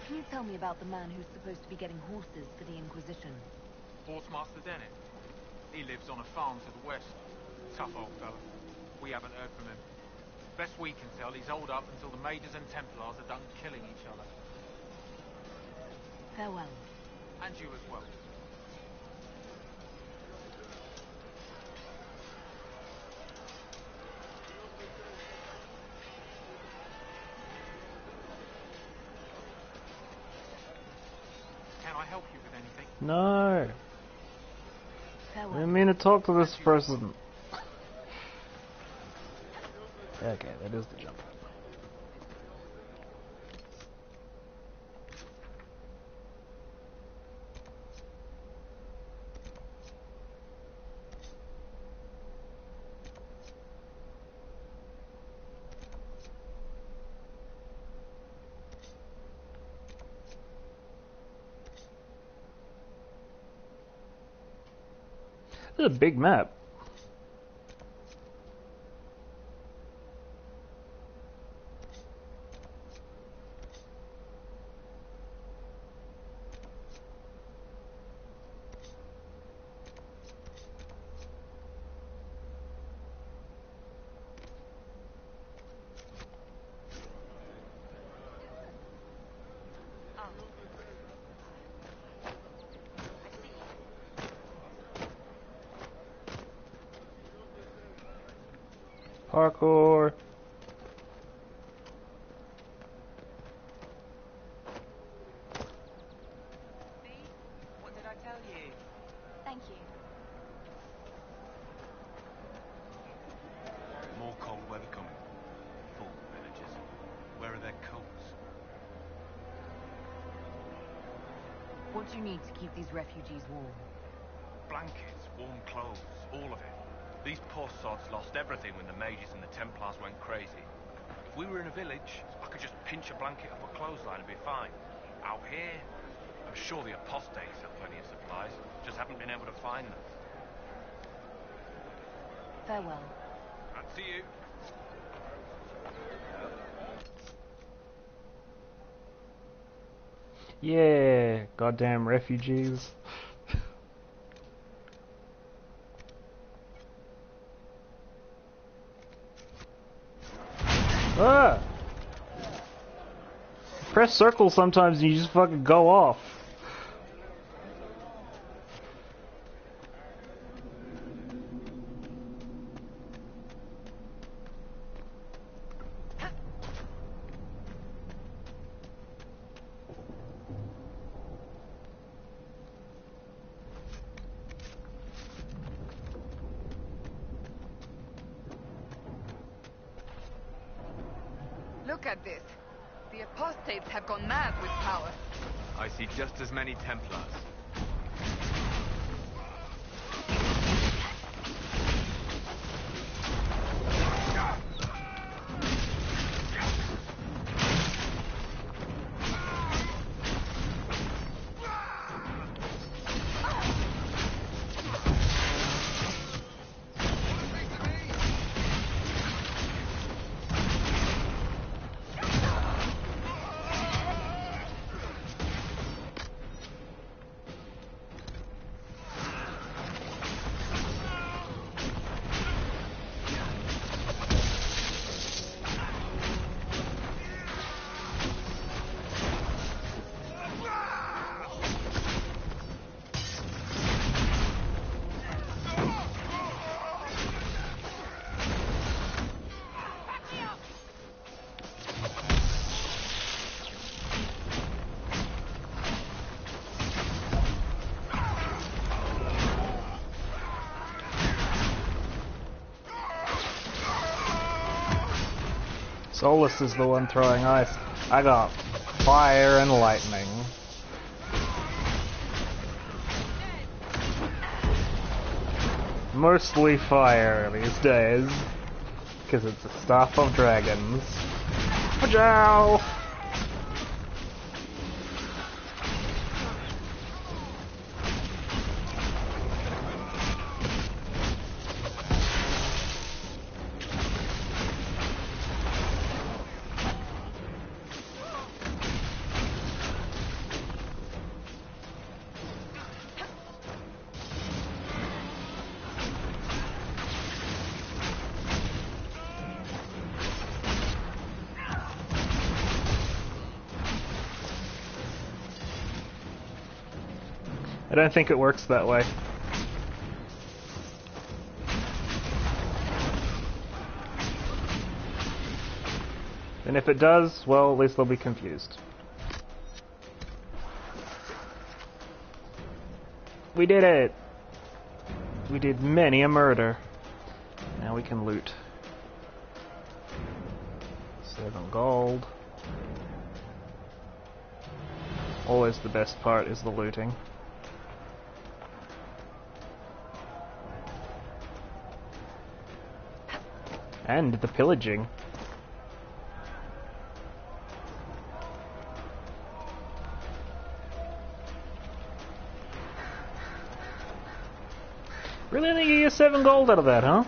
Please tell me about the man who's supposed to be getting horses for the Inquisition. Horsemaster Dennett. He lives on a farm to the west. Tough old fella. We haven't heard from him. Best we can tell, he's holed up until the Mages and Templars are done killing each other. Farewell. And you as well. Can I help you with anything? No. Farewell. I didn't mean to talk to this person. Okay, that is the jump. This is a big map. Parkour. See? What did I tell you? Thank you. More cold weather coming. Full villagers. Where are their coats? What do you need to keep these refugees warm? Blankets, warm clothes, all of it. These poor sods lost everything when the Mages and the Templars went crazy. If we were in a village, I could just pinch a blanket off a clothesline and be fine. Out here, I'm sure the apostates have plenty of supplies, just haven't been able to find them. Farewell. I'd see you. Yeah, goddamn refugees. Ah! Press circle sometimes and you just fucking go off. Look at this. The apostates have gone mad with power. I see just as many Templars. Solus is the one throwing ice. I got fire and lightning. Mostly fire these days. Because it's the stuff of dragons. Pajow! I don't think it works that way. And if it does, well, at least they'll be confused. We did it! We did many a murder. Now we can loot. 7 gold. Always the best part is the looting. And the pillaging. Really think you get 7 gold out of that, huh?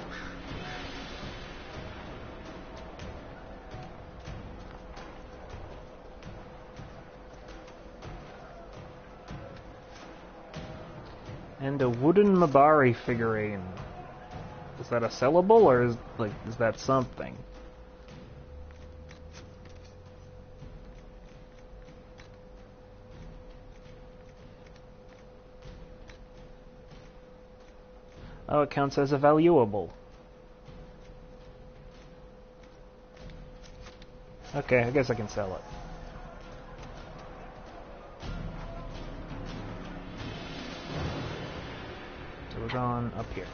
And a wooden Mabari figurine. Is that a sellable, or is that something? Oh, it counts as a valuable. Okay, I guess I can sell it. So we're going up here.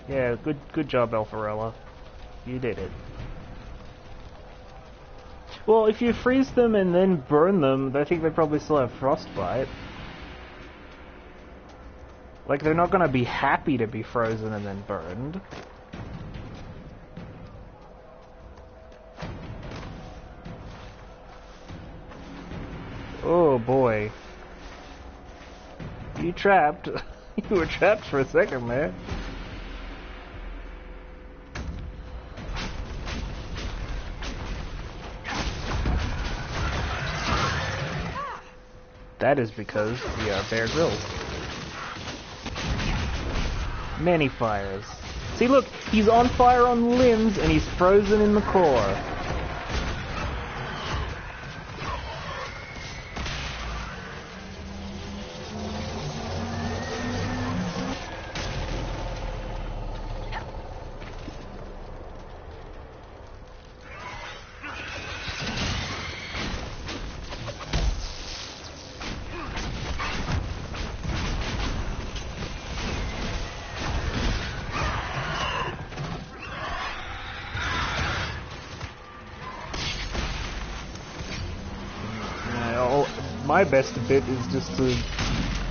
Yeah, good job, Alpharella. You did it. Well, if you freeze them and then burn them, I think they probably still have frostbite. Like, they're not gonna be happy to be frozen and then burned. Oh boy. You trapped. You were trapped for a second there. That is because we are Bear Grylls. Many fires. See, look, he's on fire on limbs and he's frozen in the core. My best bit is just to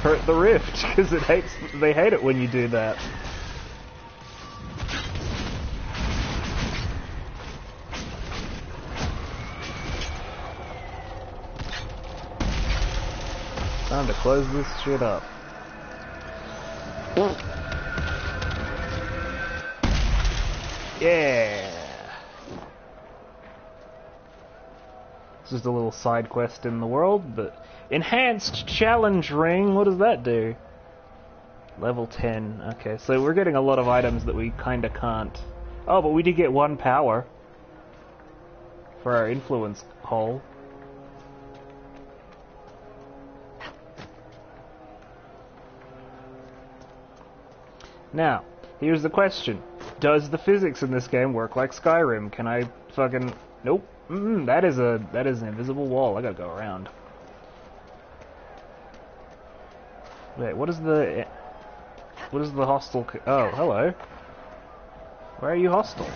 hurt the rift, because they hate it when you do that. Time to close this shit up. Yeah! It's just a little side quest in the world, but... Enhanced challenge ring, what does that do? Level 10, okay, so we're getting a lot of items that we kinda can't... Oh, but we did get 1 power for our influence hole. Now, here's the question. Does the physics in this game work like Skyrim? Can I fucking... Nope. That is an invisible wall. I gotta go around. Wait, what is the hostile... Oh, hello. Where are you hostile?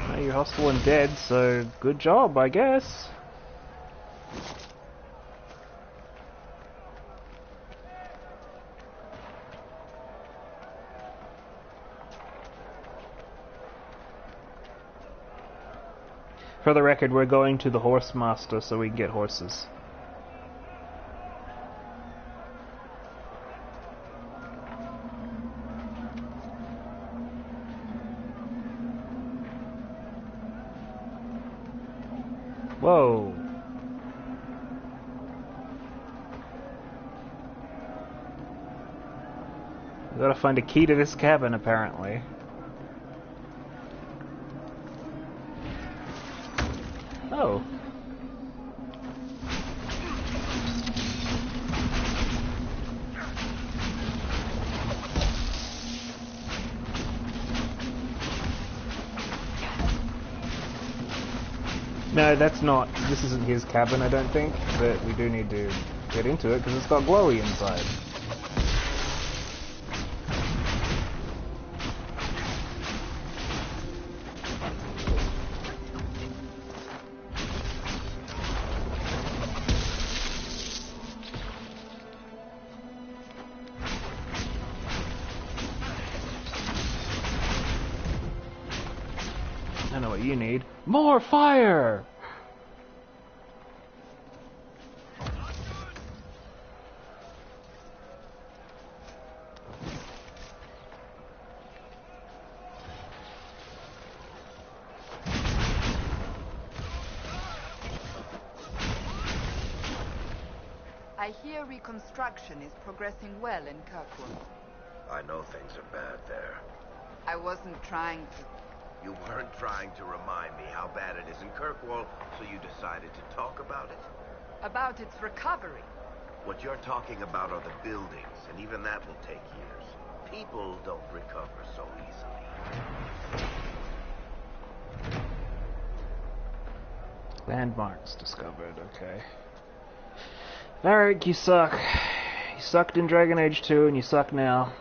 Well, you're hostile and dead, so good job, I guess. For the record, we're going to the Horse Master so we can get horses. Whoa. We gotta find a key to this cabin, apparently. no, that's not... This isn't his cabin, I don't think, but we do need to get into it, because it's got glowy inside. I know what you need. More fire! I hear reconstruction is progressing well in Kirkwood. I know things are bad there. I wasn't trying to... You weren't trying to remind me how bad it is in Kirkwall, so you decided to talk about it? About its recovery. What you're talking about are the buildings, and even that will take years. People don't recover so easily. Landmarks discovered, okay. Varric, you suck. You sucked in Dragon Age 2, and you suck now.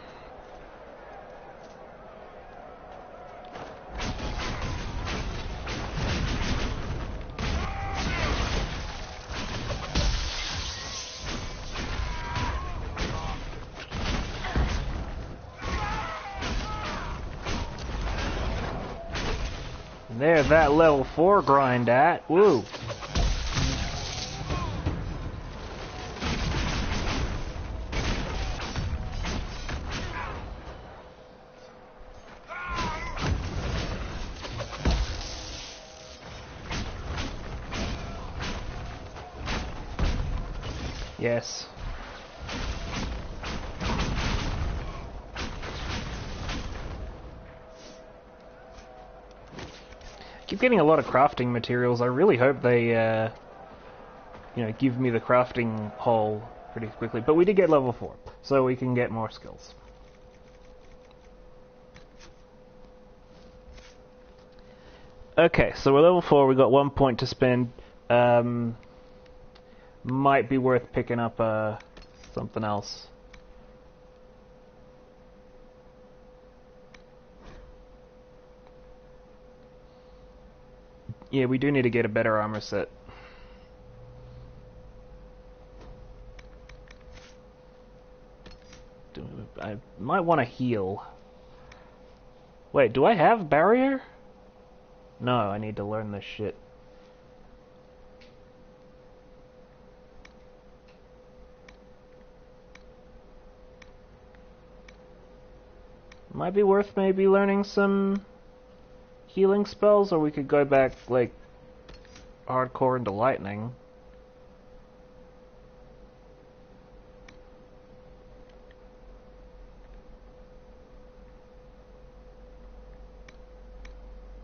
There's that level 4 grind at. Woo! Yes. Keep getting a lot of crafting materials. I really hope they, you know, give me the crafting hole pretty quickly. But we did get level 4, so we can get more skills. Okay, so we're level 4. We got 1 point to spend. Might be worth picking up something else. Yeah, we do need to get a better armor set. I might want to heal. Wait, do I have barrier? No, I need to learn this shit. Might be worth maybe learning some healing spells, or we could go back, like, hardcore into lightning.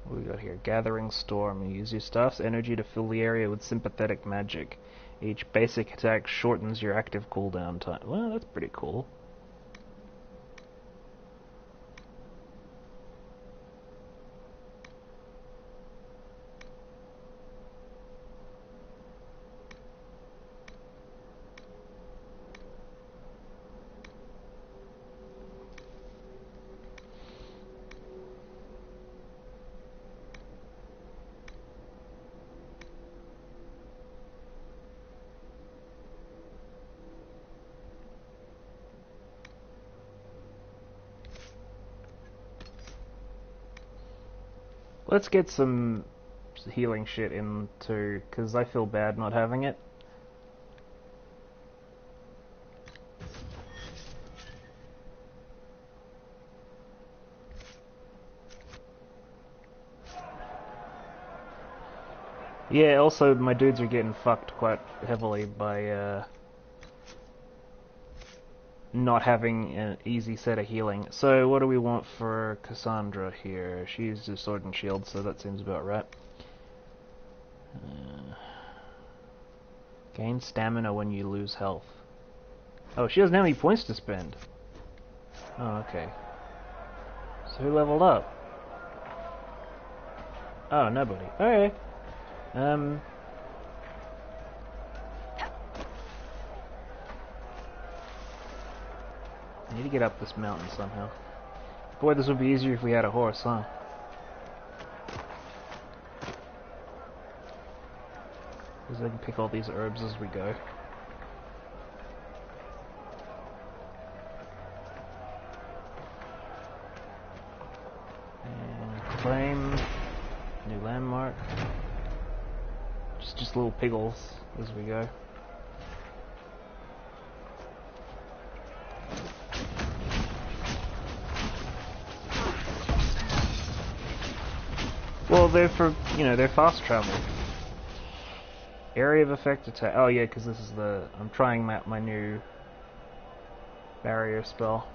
What do we got here? Gathering Storm. You use your staff's energy to fill the area with sympathetic magic. Each basic attack shortens your active cooldown time. Well, that's pretty cool. Let's get some healing shit into, because I feel bad not having it. Yeah, also my dudes are getting fucked quite heavily by not having an easy set of healing. So what do we want for Cassandra here? She uses Sword and Shield, so that seems about right. Gain stamina when you lose health. Oh, she doesn't have any points to spend. Oh, okay. So who leveled up? Oh, nobody. Alright. I need to get up this mountain somehow. Boy, this would be easier if we had a horse, huh? Because I can pick all these herbs as we go. And claim. New landmark. Just little piggles as we go. Well, they're for, you know, they're fast travel. Area of effect attack. Oh yeah, because this is the... I'm trying my new barrier spell.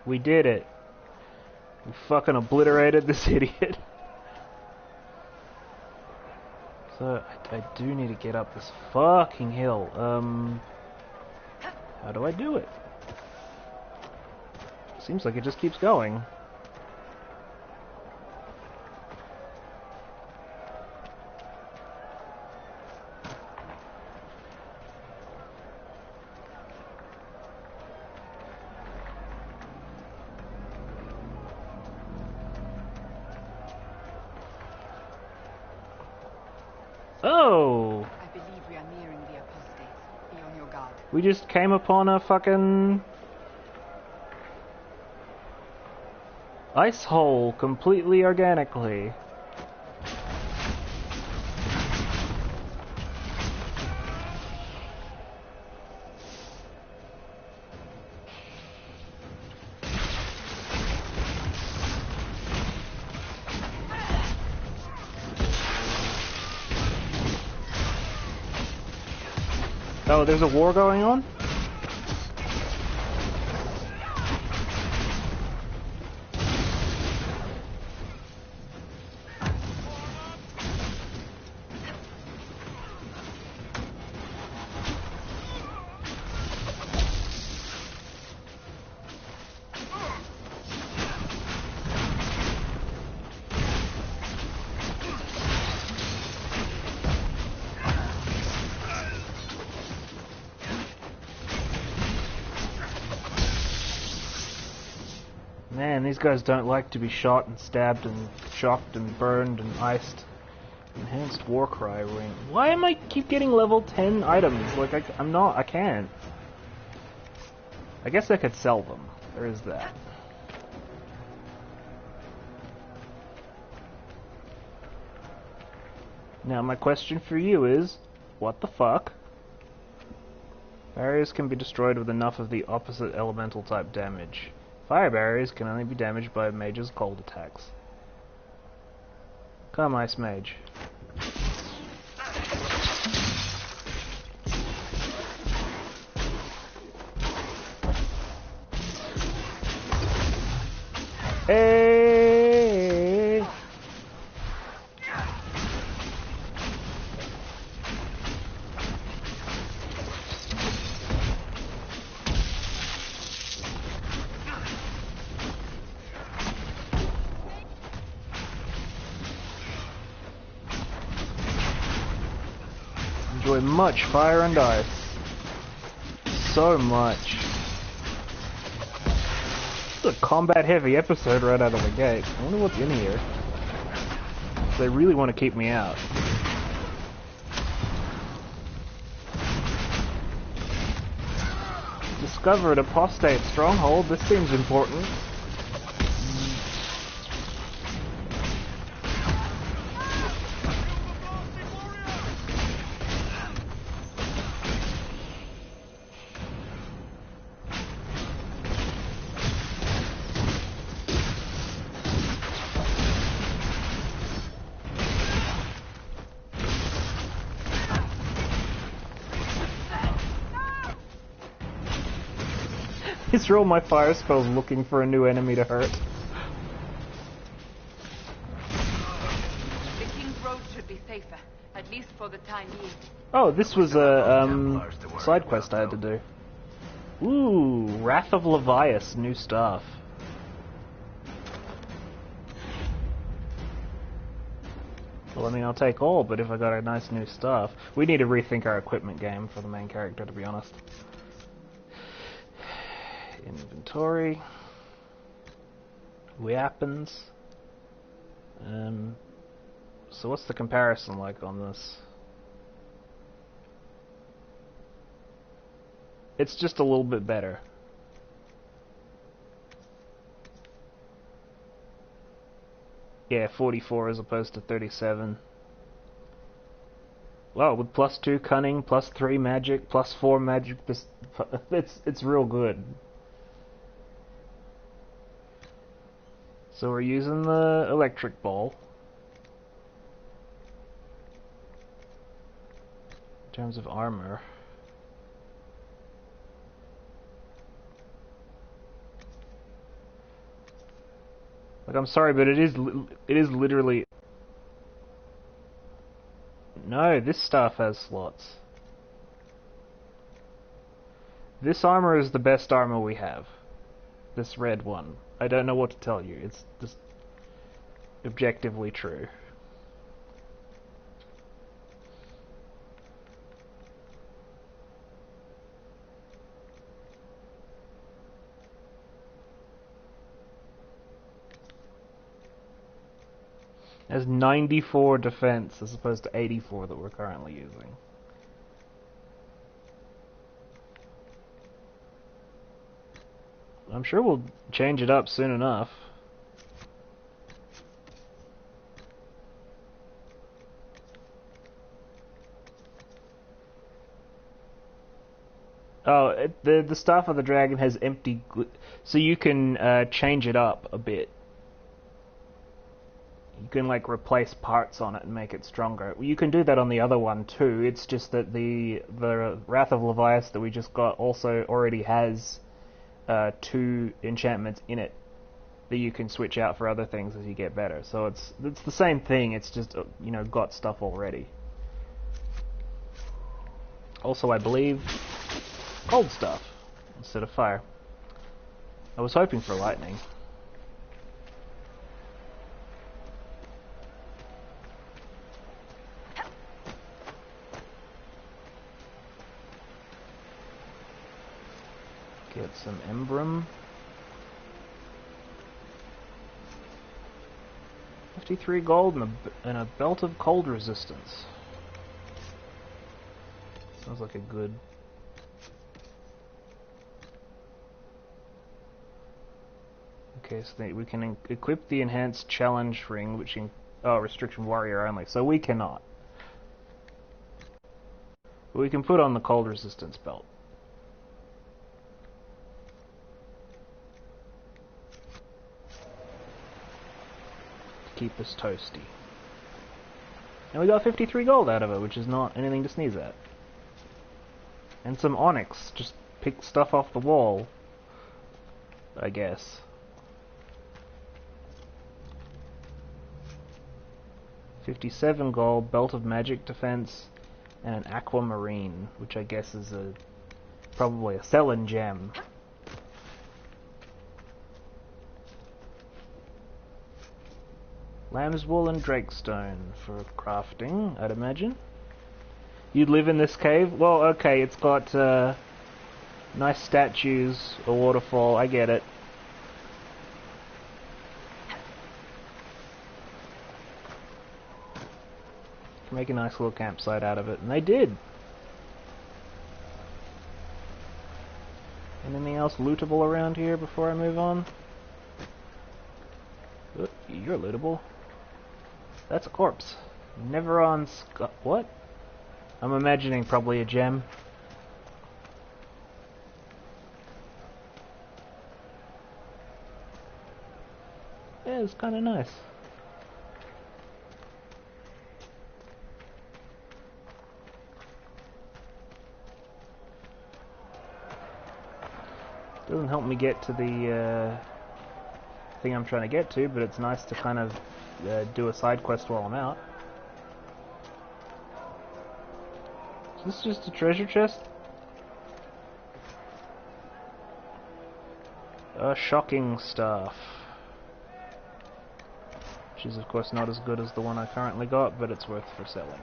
We did it. We fucking obliterated this idiot. So, I do need to get up this fucking hill. How do I do it? Seems like it just keeps going. Oh! I believe we are nearing the apostates. Be on your guard. We just came upon a fucking ice hole completely organically. Oh, there's a war going on? Man, these guys don't like to be shot and stabbed and shocked and burned and iced. Enhanced Warcry ring. Why am I keep getting level 10 items? Like, I can't. I guess I could sell them. There is that. Now my question for you is, what the fuck? Barriers can be destroyed with enough of the opposite elemental type damage. Fire barriers can only be damaged by a mage's cold attacks. Come, Ice Mage. Hey! Enjoy much fire and ice. So much. It's a combat heavy episode right out of the gate. I wonder what's in here. They really want to keep me out. Discovered apostate stronghold. This seems important. These are all my fire spells looking for a new enemy to hurt. for the time being. Oh, this was a side quest I had to do. Ooh, Wrath of Levias, new stuff. Well, I mean, I'll take all, but if I got a nice new stuff... We need to rethink our equipment game for the main character, to be honest. Inventory. Weapons. So what's the comparison like on this? It's just a little bit better. Yeah, 44 as opposed to 37. Well, with +2 cunning, +3 magic, +4 magic, it's real good. So we're using the electric ball. In terms of armor. Like, I'm sorry, but it is literally... No, this stuff has slots. This armor is the best armor we have. This red one. I don't know what to tell you. It's just objectively true. It has 94 defense as opposed to 84 that we're currently using. I'm sure we'll change it up soon enough. Oh, the Staff of the Dragon has empty... So you can change it up a bit. You can, like, replace parts on it and make it stronger. You can do that on the other one, too. It's just that the Wrath of Levias that we just got also already has 2 enchantments in it that you can switch out for other things as you get better. So it's the same thing, it's just, you know, got stuff already. Also, I believe, cold stuff instead of fire. I was hoping for lightning. Get some Embrum. 53 gold and a belt of cold resistance. Sounds like a good... Okay, so we can equip the enhanced challenge ring, which restriction warrior only. So we cannot. But we can put on the cold resistance belt. Keep us toasty. And we got 53 gold out of it, which is not anything to sneeze at. And some onyx, just pick stuff off the wall, I guess. $57 gold, belt of magic defense, and an aquamarine, which I guess is probably a Selene gem. Lamb's wool and drakestone for crafting, I'd imagine. You'd live in this cave? Well, okay, it's got nice statues, a waterfall, I get it. Can make a nice little campsite out of it, and they did. Anything else lootable around here before I move on? Oh, you're lootable. That's a corpse. Neveron what? I'm imagining probably a gem. Yeah, it's kind of nice. Doesn't help me get to the thing I'm trying to get to, but it's nice to kind of do a side quest while I'm out. Is this just a treasure chest? Shocking stuff. Which is of course not as good as the one I currently got, but it's worth for selling.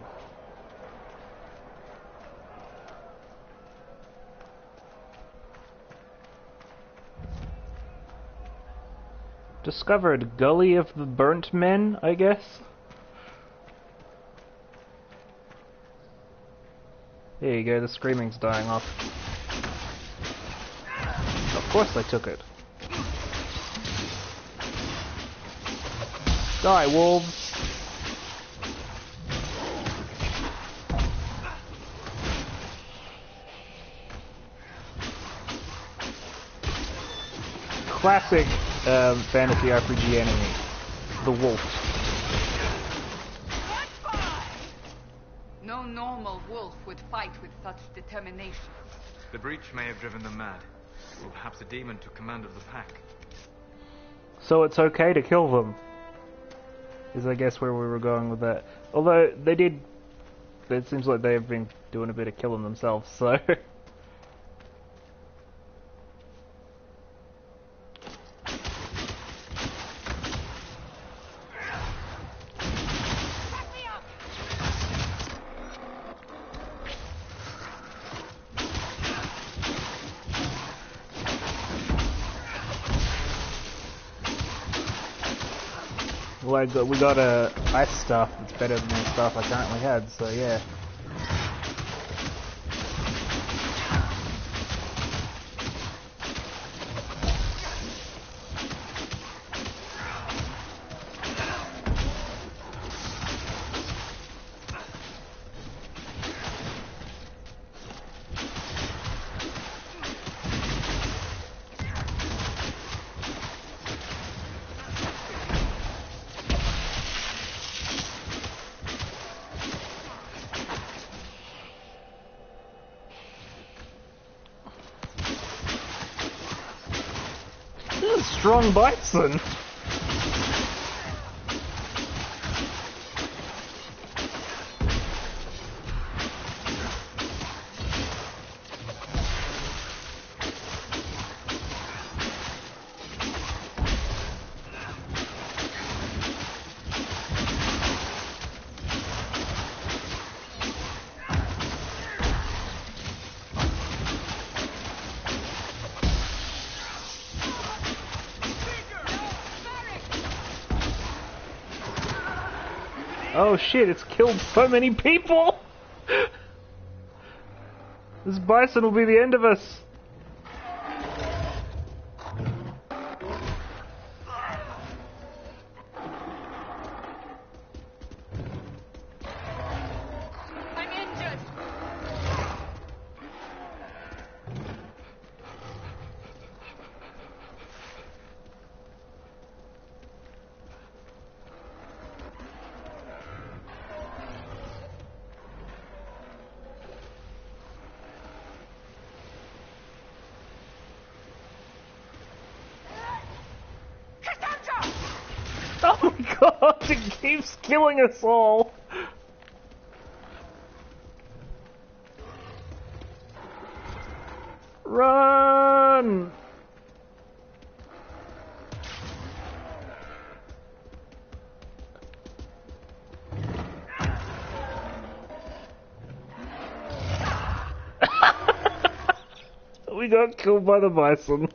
Discovered Gully of the Burnt Men, I guess? There you go, the screaming's dying off. Of course I took it. Die, wolves! Classic fantasy RPG enemy. The wolf. No normal wolf would fight with such determination. The breach may have driven them mad. Or perhaps a demon took command of the pack. So it's okay to kill them. Is I guess where we were going with that. Although they did... It seems like they've been doing a bit of killing themselves, so... Well, we got ice stuff that's better than the stuff I currently had, so yeah. Strong bison. Oh shit, it's killed so many people! This bison will be the end of us! I'm injured! Oh my god, it keeps killing us all! Run! We got killed by the bison.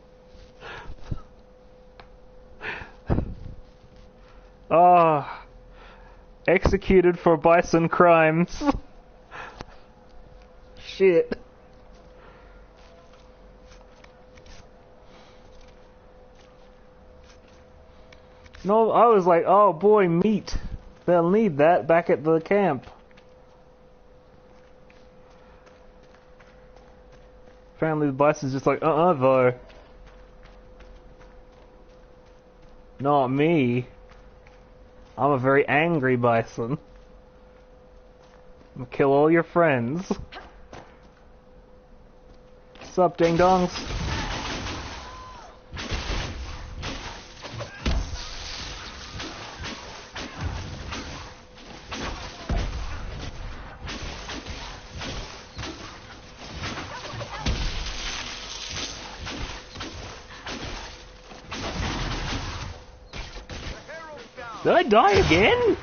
Ah, executed for bison crimes. Shit. No, I was like, oh boy, meat. They'll need that back at the camp. Apparently the bison's just like, though. Not me. I'm a very angry bison. I'm gonna kill all your friends. Sup, ding dongs? Did I die again?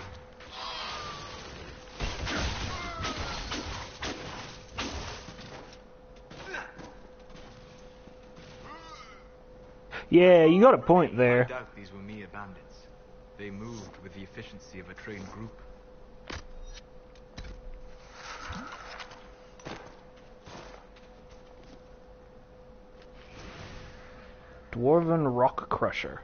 Yeah, you got a point I there. doubt these were mere bandits. They moved with the efficiency of a trained group. Dwarven Rock Crusher.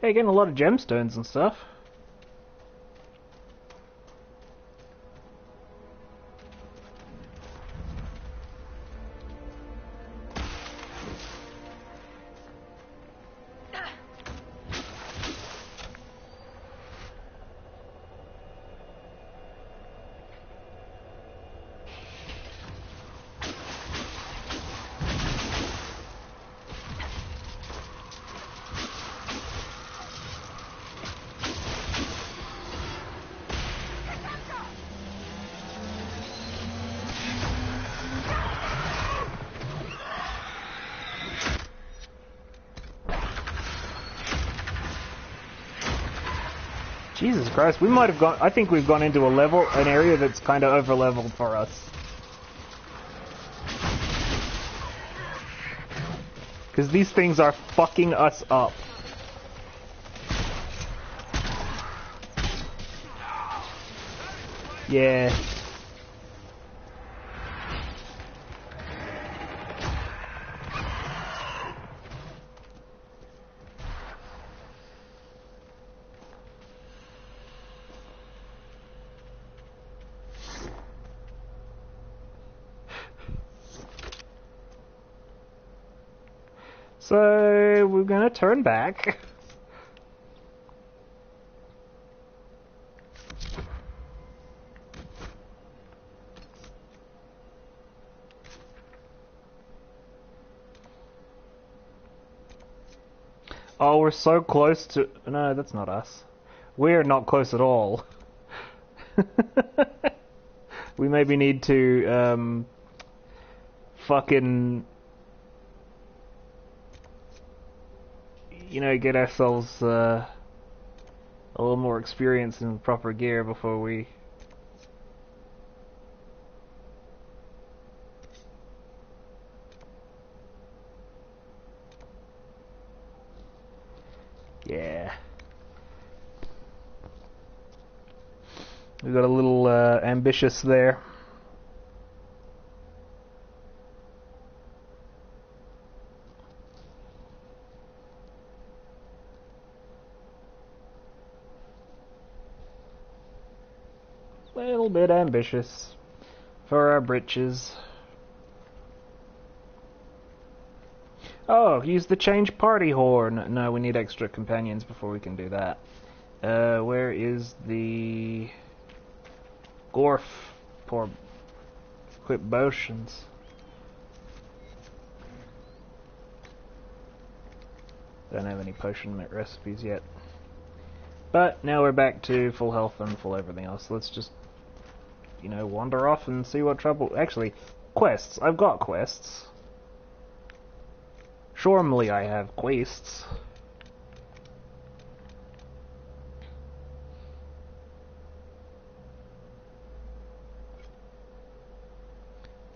Hey, getting a lot of gemstones and stuff. Jesus Christ, we might have gone... I think we've gone into an area that's kind of over-leveled for us. Because these things are fucking us up. Yeah. So, we're gonna turn back. Oh, we're so close to... No, that's not us. We're not close at all. We maybe need to, fucking... You know, get ourselves, a little more experience in proper gear before we... Yeah. We got a little, ambitious there. A little bit ambitious for our britches. Oh, use the change party horn. No, we need extra companions before we can do that. Where is the Gorf? Poor equip potions. Don't have any potion recipes yet. But now we're back to full health and full everything else. Let's just, you know, wander off and see what trouble... Actually, quests. I've got quests. Surely I have quests.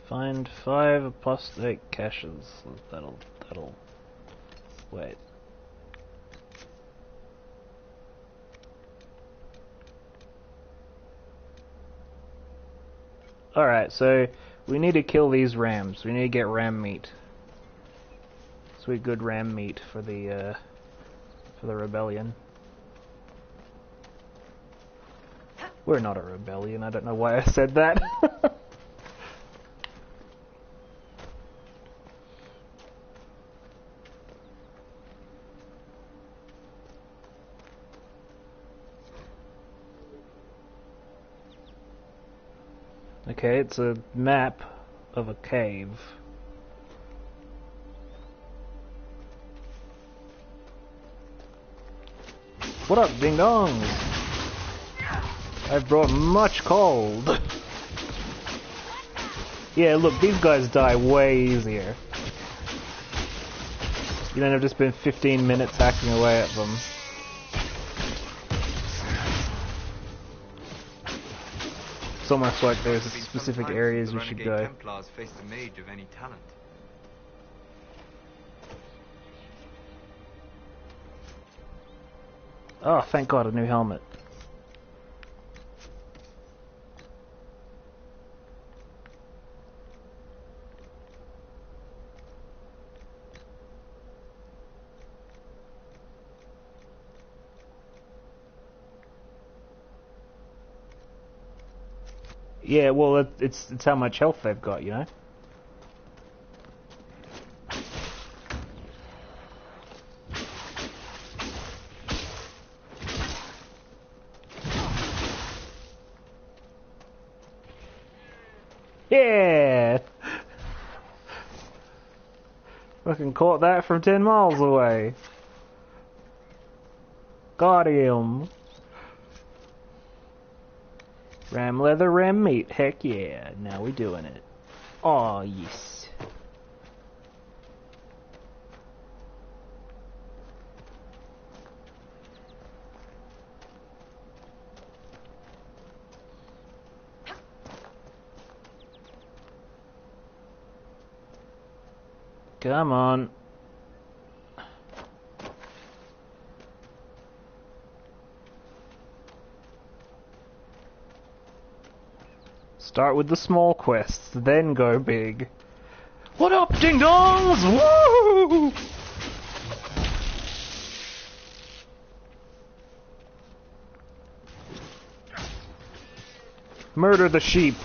Find 5 apostate caches. That'll... Wait. Alright, so we need to kill these rams. We need to get ram meat. Sweet good ram meat for the rebellion. We're not a rebellion, I don't know why I said that. Okay, it's a map of a cave. What up, ding dongs? I've brought much cold. Yeah, look, these guys die way easier. You don't have to spend 15 minutes hacking away at them. It's almost like there's specific areas you should go. Templars face the mage of any talent. Oh, thank God, a new helmet. Yeah, well, it's how much health they've got, you know? Yeah! Fucking caught that from 10 miles away. Got him. Ram leather, ram meat. Heck yeah. Now we doing it. Aw, yes. Come on. Start with the small quests, then go big. What up, ding-dongs? Woo! Murder the sheep.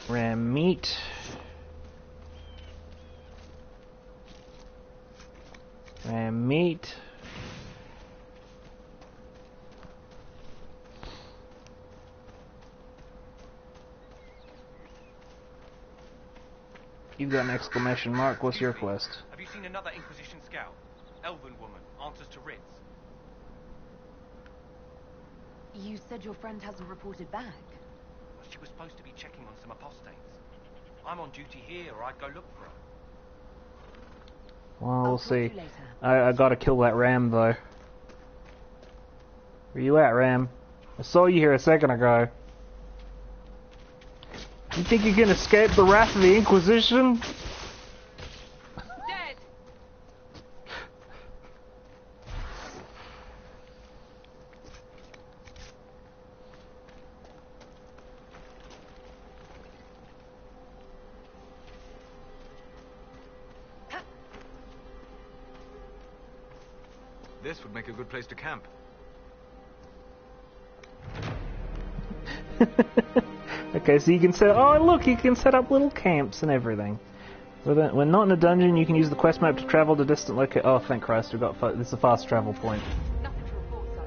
Ram meat. Ram meat. You've got an exclamation mark. What's your quest? Have you seen another Inquisition scout? Elven woman, answers to writs. You said your friend hasn't reported back. Well, she was supposed to be checking on some apostates. I'm on duty here, or I'd go look for her. Well, we'll see. I gotta kill that ram, though. Where you at, ram? I saw you here a second ago. You think you can escape the wrath of the Inquisition? Dead! This would make a good place to camp. Okay, so you can set. Oh, look, you can set up little camps and everything. When not in a dungeon, you can use the quest map to travel to distant location. Oh, thank Christ, we've got this is a fast travel point. Nothing to report, sir.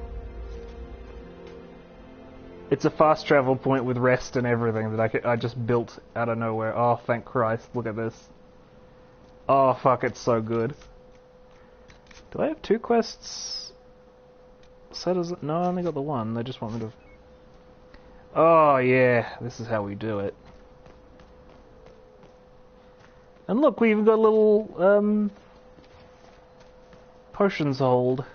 It's a fast travel point with rest and everything that I just built out of nowhere. Oh, thank Christ, look at this. Oh, fuck, it's so good. Do I have 2 quests? So does it? No, I only got the one. They just want me to. Oh yeah, this is how we do it. And look, we even got a little potions hold.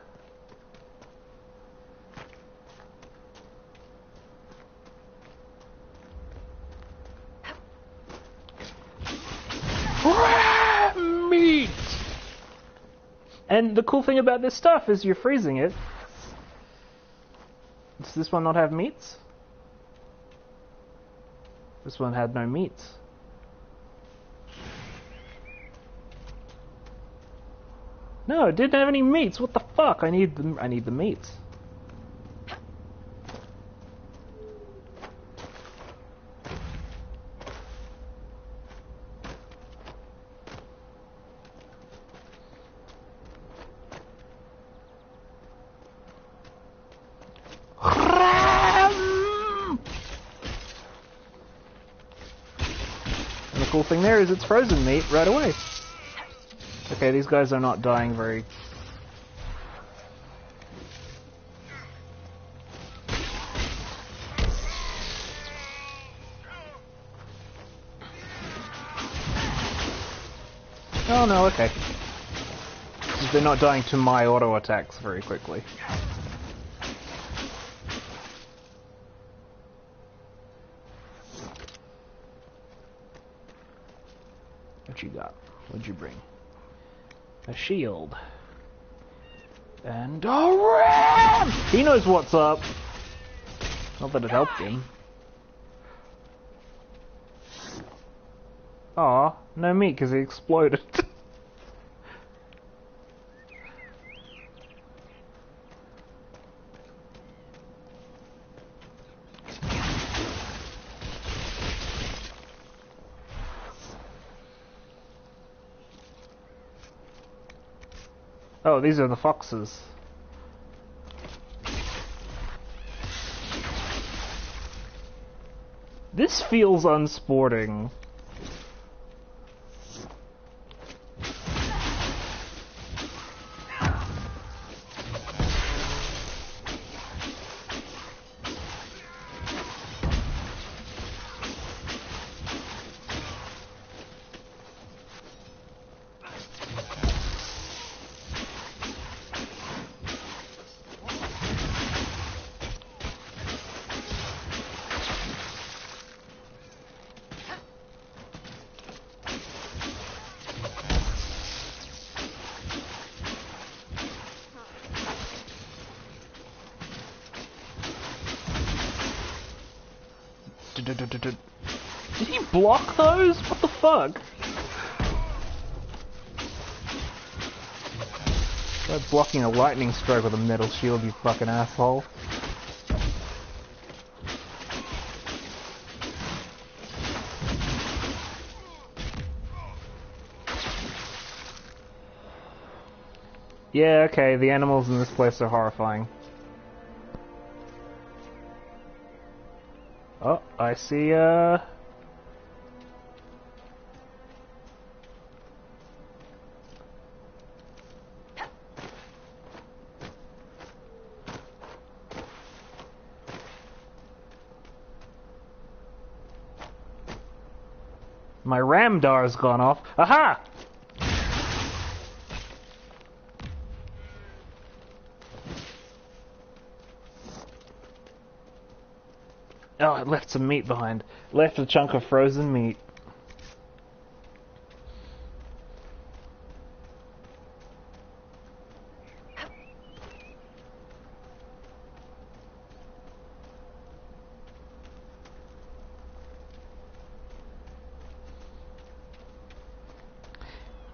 Meat! And the cool thing about this stuff is you're freezing it. Does this one not have meats? This one had no meats. No, it didn't have any meats. What the fuck? I need the meats. Cool thing there is it's frozen meat right away. Okay, these guys are not dying very Oh no, okay. They're not dying to my auto attacks very quickly. What you got? What'd you bring? A shield. And a ram! He knows what's up. Not that it helped him. Aw, no meat because he exploded. Oh, these are the foxes. This feels unsporting. Did he block those? What the fuck? Try blocking a lightning stroke with a metal shield, you fucking asshole. Yeah, okay, the animals in this place are horrifying. Oh, I see, my Ramdar's gone off. Aha! Oh, it left some meat behind. Left a chunk of frozen meat.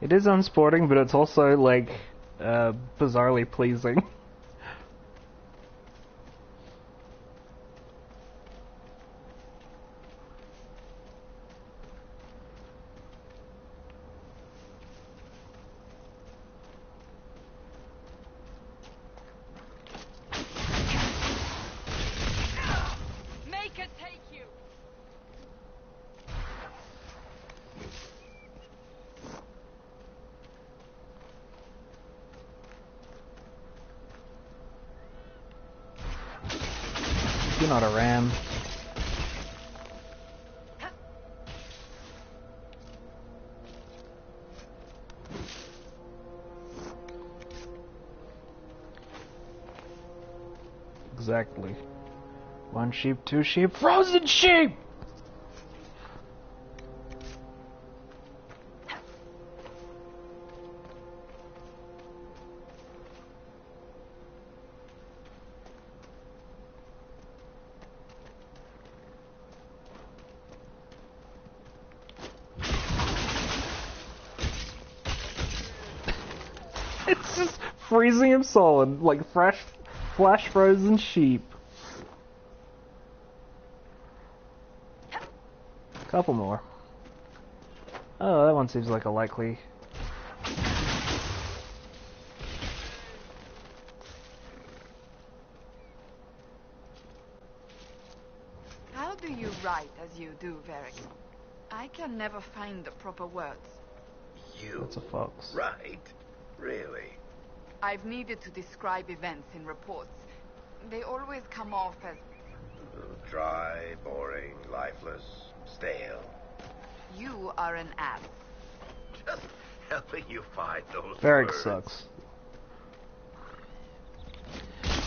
It is unsporting, but it's also, like, bizarrely pleasing. Make it take you. You're not a ram. Exactly. One sheep, two sheep, frozen sheep! It's just freezing him solid, like flash frozen sheep. Couple more. Oh, that one seems like a likely. How do you write as you do, Varric? I can never find the proper words. You That's a fox. right? Really? I've needed to describe events in reports. They always come off as... Dry, boring, lifeless, stale. You are an ass. Just helping you find those Varric words. sucks.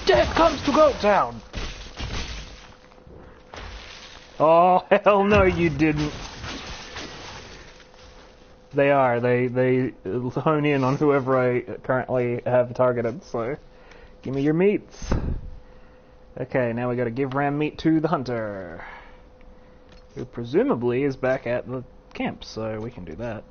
Death comes to Goat Town! Oh, hell no you didn't. They are. They hone in on whoever I currently have targeted, so give me your meats. Okay, now we gotta give ram meat to the hunter, who presumably is back at the camp, so we can do that.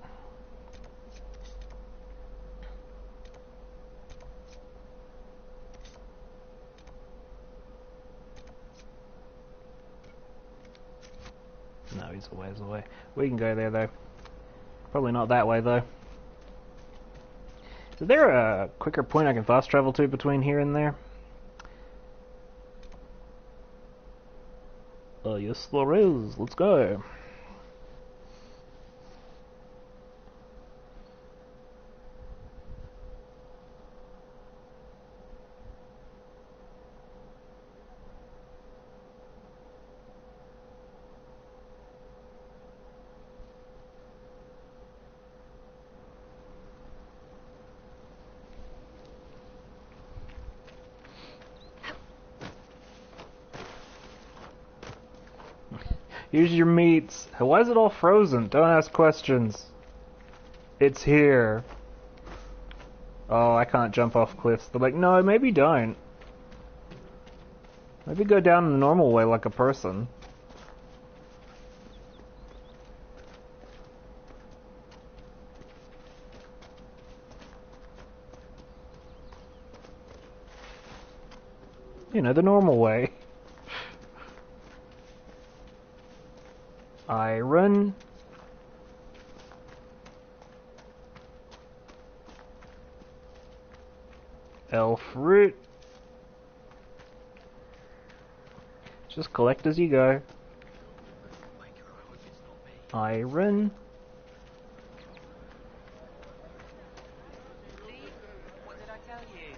No, he's a ways away. We can go there, though. Probably not that way, though. Is there a quicker point I can fast travel to between here and there? Yes there is. Let's go. Here's your meats. Why is it all frozen? Don't ask questions. It's here. Oh, I can't jump off cliffs. They're like, no, maybe don't. Maybe go down the normal way like a person. You know, the normal way. Iron. Elf root. Just collect as you go. Iron. See? What did I tell you?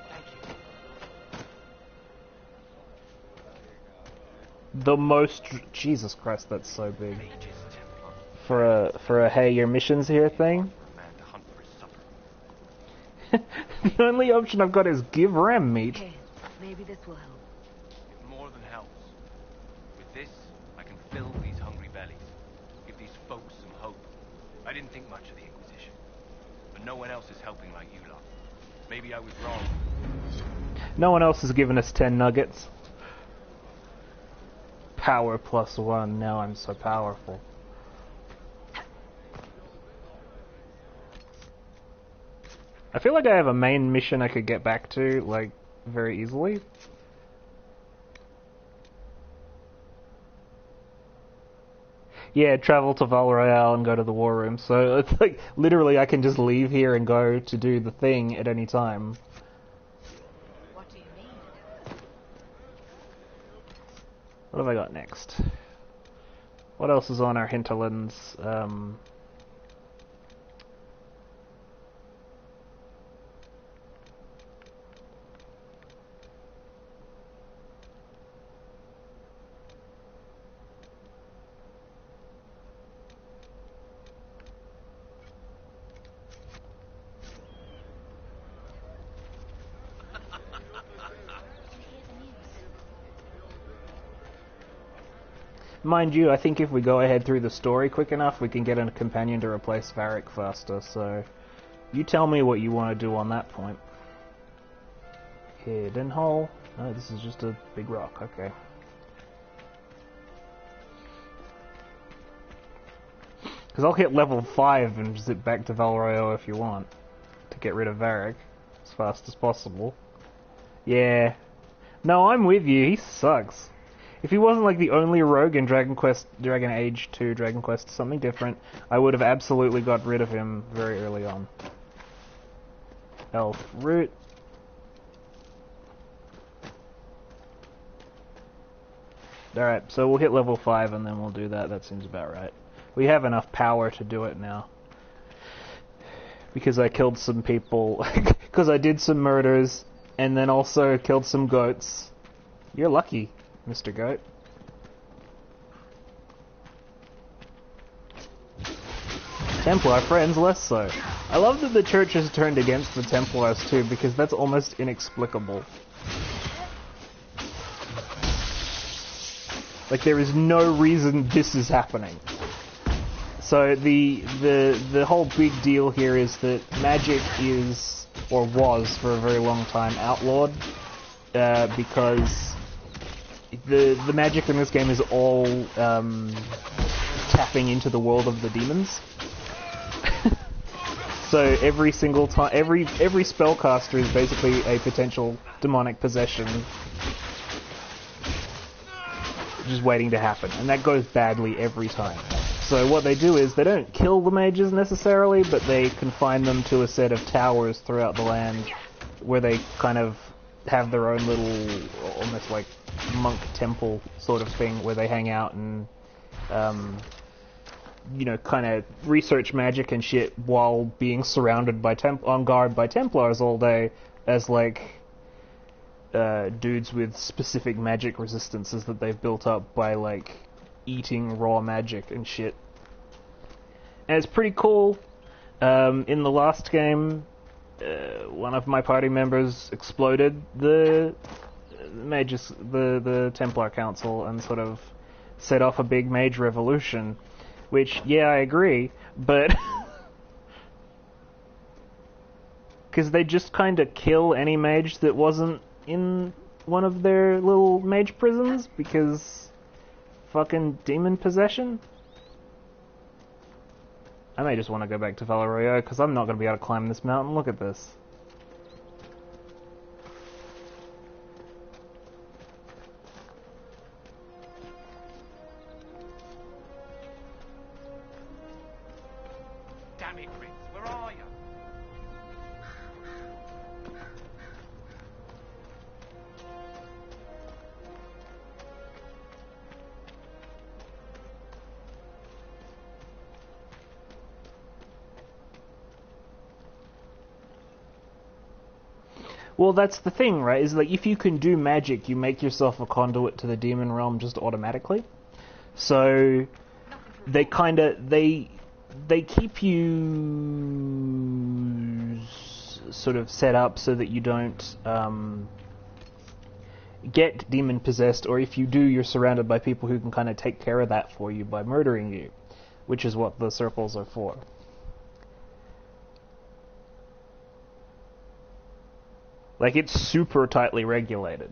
Thank you. The most... Jesus Christ, that's so big. For a hey, your mission's here thing? The only option I've got is give ram meat. Okay, maybe this will help. It more than helps. With this, I can fill these hungry bellies. Give these folks some hope. I didn't think much of the Inquisition. But no one else is helping like you lot. Maybe I was wrong. No one else has given us 10 nuggets. Power +1, now I'm so powerful. I feel like I have a main mission I could get back to, like, very easily. Yeah, travel to Val Royale and go to the war room. So it's like, literally I can just leave here and go to do the thing at any time. What do you mean? What have I got next? What else is on our hinterlands? Mind you, I think if we go ahead through the story quick enough, we can get a companion to replace Varric faster, so... You tell me what you want to do on that point. Hidden hole. Oh, this is just a big rock, okay. Because I'll hit level 5 and zip back to Val Royale if you want. To get rid of Varric as fast as possible. Yeah. No, I'm with you, he sucks. If he wasn't like the only rogue in Dragon Age 2, Dragon Quest, something different, I would have absolutely got rid of him very early on. Elf root. Alright, so we'll hit level 5 and then we'll do that. That seems about right. We have enough power to do it now. Because I killed some people. Because I did some murders and then also killed some goats. You're lucky, Mr. Goat. Templar friends, less so. I love that the Church has turned against the Templars too, because that's almost inexplicable. Like, there is no reason this is happening. So the whole big deal here is that magic is, or was for a very long time, outlawed, because the magic in this game is all tapping into the world of the demons. So every single time, every spellcaster is basically a potential demonic possession, just waiting to happen, and that goes badly every time. So what they do is they don't kill the mages necessarily, but they confine them to a set of towers throughout the land, where they kind of have their own little, almost like monk temple sort of thing, where they hang out and you know, kind of research magic and shit while being surrounded by on guard by Templars all day, as like dudes with specific magic resistances that they've built up by like eating raw magic and shit. And it's pretty cool. In the last game, one of my party members exploded the mages, the Templar Council, and sort of set off a big mage revolution. Which, yeah, I agree, but because they just kind of kill any mage that wasn't in one of their little mage prisons, because fucking demon possession. I may just want to go back to Val Royeaux, because I'm not going to be able to climb this mountain. Look at this. Damn it, Ritz, where are you? Well, that's the thing, right? Is like, if you can do magic, you make yourself a conduit to the demon realm just automatically. So they kind of they keep you sort of set up so that you don't get demon possessed, or if you do, you're surrounded by people who can kind of take care of that for you by murdering you, which is what the circles are for. Like, it's super tightly regulated.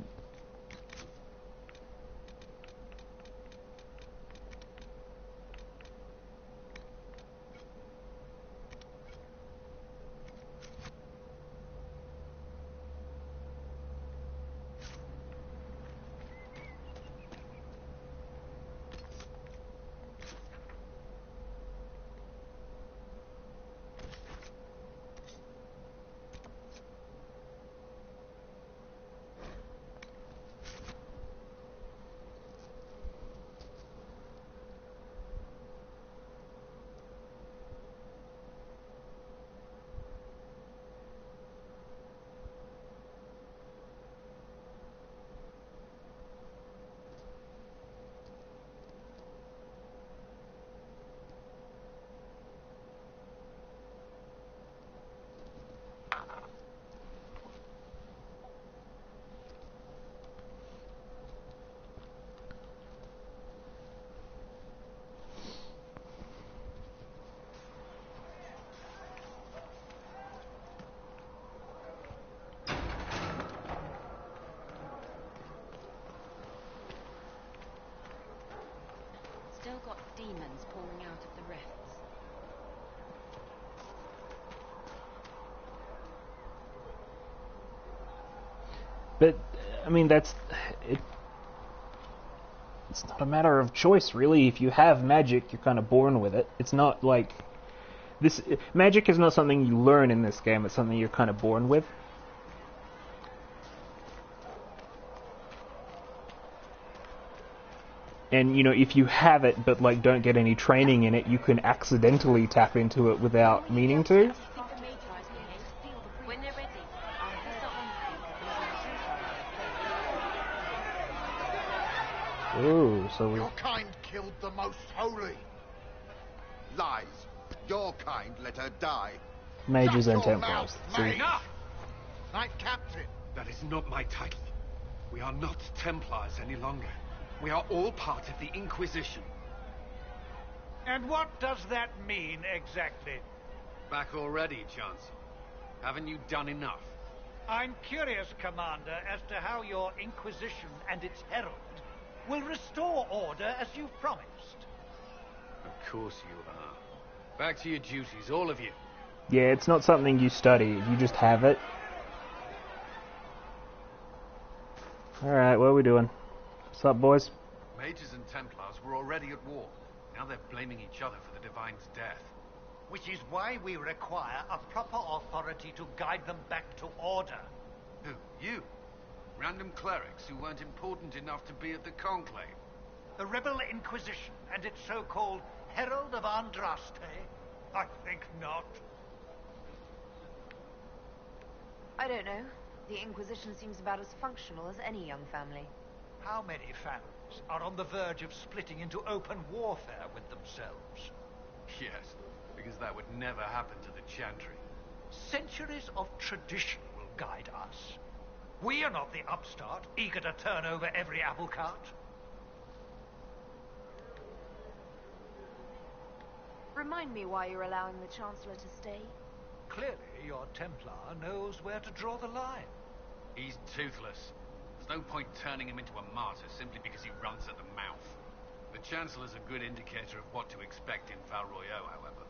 Still got demons pouring out of the rifts. But, I mean, that's... It's not a matter of choice, really. If you have magic, you're kind of born with it. It's not like... Magic is not something you learn in this game, it's something you're kind of born with. And, you know, if you have it, but, like, don't get any training in it, you can accidentally tap into it without meaning to. When they're ready, Ooh, so we... Your kind killed the most holy. Lies. Your kind let her die. Mages Shut and your Templars. mouth, See? mate. Enough! Knight Captain! That is not my title. We are not Templars any longer. We are all part of the Inquisition. And what does that mean, exactly? Back already, Chancellor. Haven't you done enough? I'm curious, Commander, as to how your Inquisition and its herald will restore order as you've promised. Of course you are. Back to your duties, all of you. Yeah, it's not something you study, you just have it. Alright, what are we doing? What's up, boys? Mages and Templars were already at war. Now they're blaming each other for the Divine's death. Which is why we require a proper authority to guide them back to order. Who? You? Random clerics who weren't important enough to be at the Conclave? The Rebel Inquisition and its so-called Herald of Andraste? I think not. I don't know. The Inquisition seems about as functional as any young family. How many families are on the verge of splitting into open warfare with themselves? Yes, because that would never happen to the Chantry. Centuries of tradition will guide us. We are not the upstart, eager to turn over every apple cart. Remind me why you're allowing the Chancellor to stay. Clearly, your Templar knows where to draw the line. He's toothless. There's no point turning him into a martyr simply because he runs at the mouth. The Chancellor's a good indicator of what to expect in Val Royeaux, however.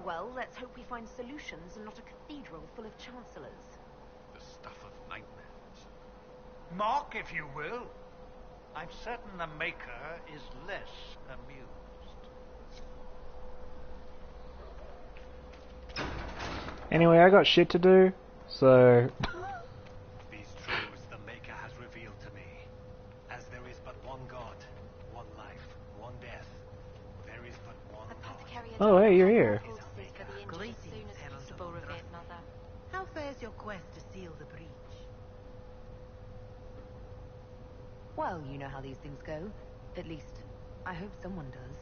Well, let's hope we find solutions and not a cathedral full of chancellors. The stuff of nightmares. Mock, if you will. I'm certain the Maker is less amused. Anyway, I got shit to do, so... These truths the Maker has revealed to me. As there is but one God, one life, one death, there is but one God. Oh, hey, you're here. Greetings, Herald Mother. How fares your quest to seal the breach? Well, you know how these things go. At least, I hope someone does.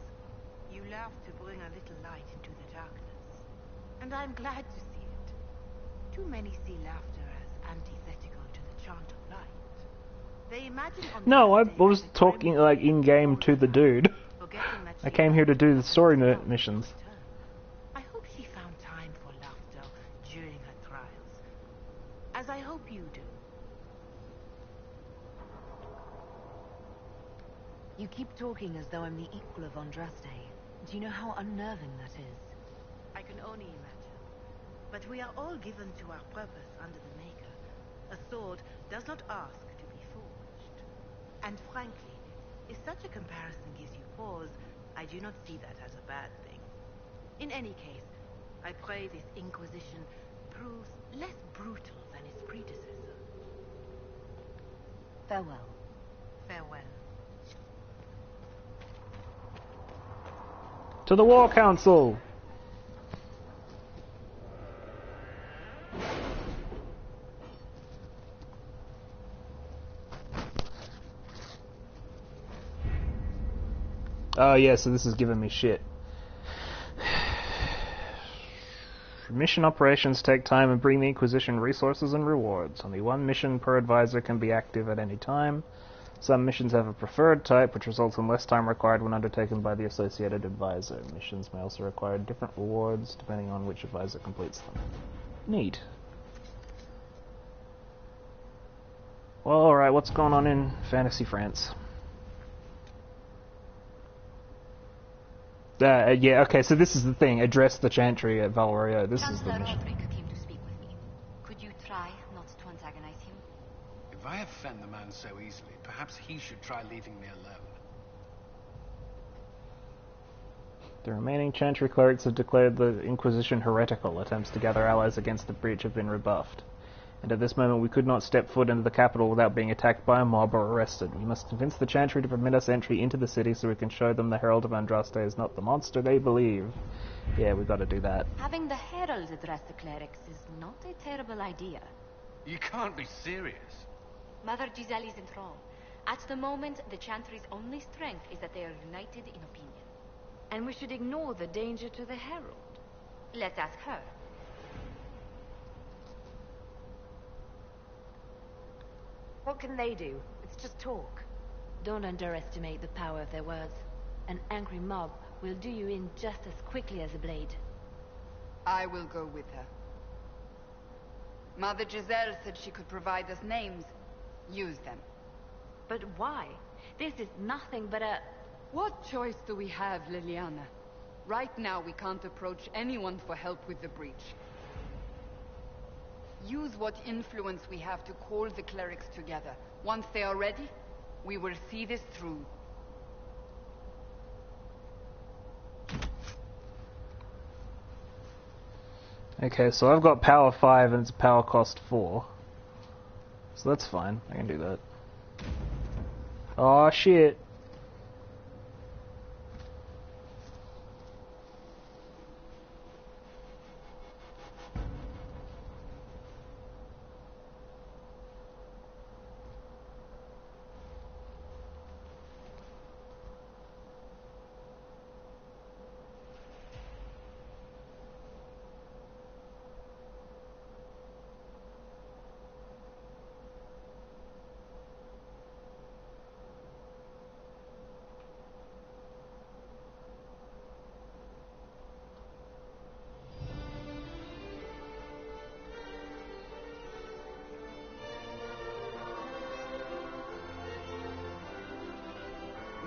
You love to bring a little light into the darkness. And I'm glad to see it. Too many see laughter as antithetical to the chant of light. They imagine on No, I was talking, like, in-game to the dude. I came here to do the story missions. I hope she found time for laughter during her trials. As I hope you do. You keep talking as though I'm the equal of Andraste. Do you know how unnerving that is? I can only imagine. But we are all given to our purpose under the Maker. A sword does not ask to be forged. And frankly, if such a comparison gives you pause, I do not see that as a bad thing. In any case, I pray this Inquisition proves less brutal than its predecessor. Farewell. Farewell. To the War Council! Oh yeah, so this is giving me shit. Mission operations take time and bring the Inquisition resources and rewards. Only one mission per advisor can be active at any time. Some missions have a preferred type, which results in less time required when undertaken by the associated advisor. Missions may also require different rewards, depending on which advisor completes them. Neat. Well, alright, what's going on in Fantasy France? Yeah, okay, so this is the thing. Address the Chantry at Val Royeaux. This is the Chancellor mission. Roderick came to speak with me. Could you try not to antagonize him? If I offend the man so easily, perhaps he should try leaving me alone. The remaining Chantry clerics have declared the Inquisition heretical. Attempts to gather allies against the breach have been rebuffed. And at this moment we could not step foot into the capital without being attacked by a mob or arrested. We must convince the Chantry to permit us entry into the city so we can show them the Herald of Andraste is not the monster they believe. Yeah, we've got to do that. Having the Herald address the clerics is not a terrible idea. You can't be serious. Mother Giselle isn't wrong. At the moment, the Chantry's only strength is that they are united in opinion. And we should ignore the danger to the Herald. Let's ask her. What can they do? It's just talk. Don't underestimate the power of their words. An angry mob will do you in just as quickly as a blade. I will go with her. Mother Giselle said she could provide us names. Use them. But why? This is nothing but a... What choice do we have, Leliana? Right now, we can't approach anyone for help with the breach. Use what influence we have to call the clerics together. Once they are ready, we will see this through. Okay, so I've got power 5 and it's power cost 4. So that's fine, I can do that. Oh shit.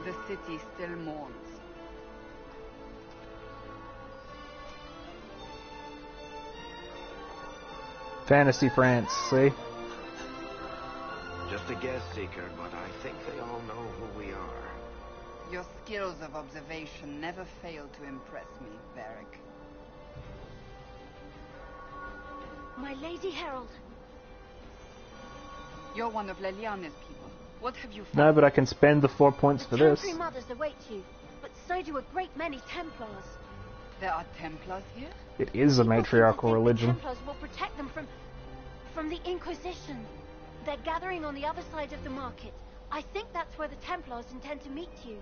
The city still mourns. Fantasy France, see? Just a guess, Seeker, but I think they all know who we are. Your skills of observation never fail to impress me, Varric. My Lady Herald. You're one of Leliana's people. What have you found? No, but I can spend the 4 points for this. Chantry mothers await you, but so do a great many Templars. There are Templars here? It is a matriarchal religion. The Templars will protect them from the Inquisition. They're gathering on the other side of the market. I think that's where the Templars intend to meet you.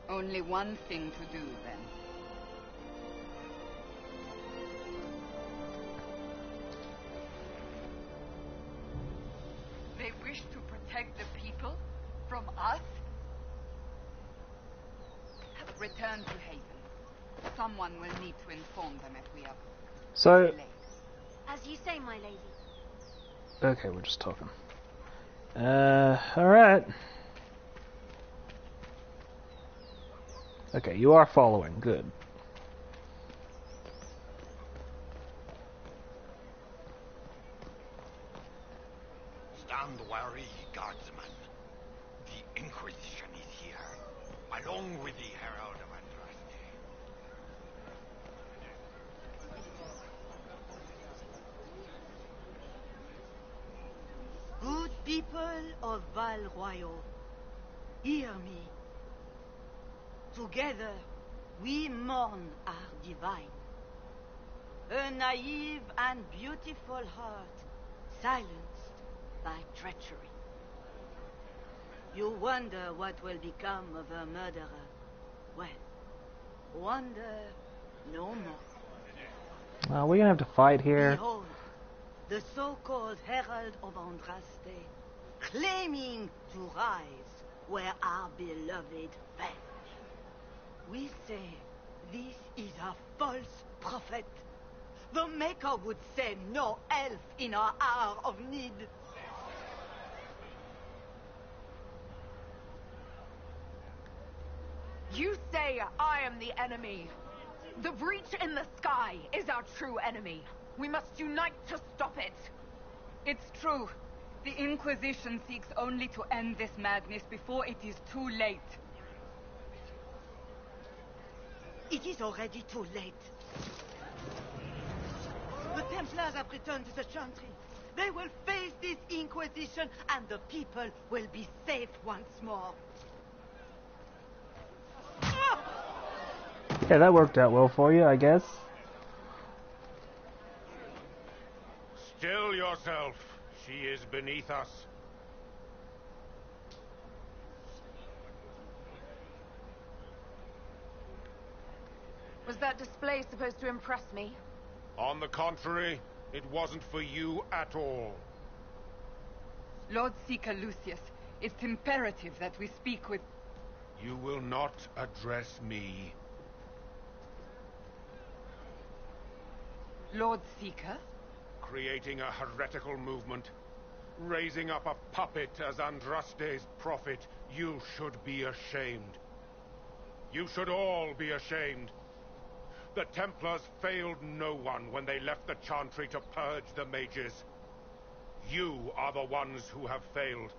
Only one thing to do, then. They wish to protect the people from us? Return to Haven. Someone will need to inform them if we are So... late. As you say, my lady. Okay, we're just talking. Alright. Okay, you are following. Good. Stand wary, guardsman. The Inquisition is here, along with the Herald of Andraste. Good people of Val Royal, hear me. Together, we mourn our divine. A naive and beautiful heart, silenced by treachery. You wonder what will become of a murderer. Well, wonder no more. We're gonna have to fight here. Behold, the so-called Herald of Andraste, claiming to rise where our beloved fell. We say this is a false prophet. The Maker would send no elf in our hour of need. You say I am the enemy. The breach in the sky is our true enemy. We must unite to stop it. It's true. The Inquisition seeks only to end this madness before it is too late. It is already too late. The Templars have returned to the Chantry. They will face this Inquisition, and the people will be safe once more. Yeah, that worked out well for you, I guess. Still your yourself. She is beneath us. Was that display supposed to impress me? On the contrary, it wasn't for you at all. Lord Seeker Lucius, it's imperative that we speak with... You will not address me. Lord Seeker? Creating a heretical movement. Raising up a puppet as Andraste's prophet. You should be ashamed. You should all be ashamed. The Templars failed no one when they left the Chantry to purge the mages. You are the ones who have failed.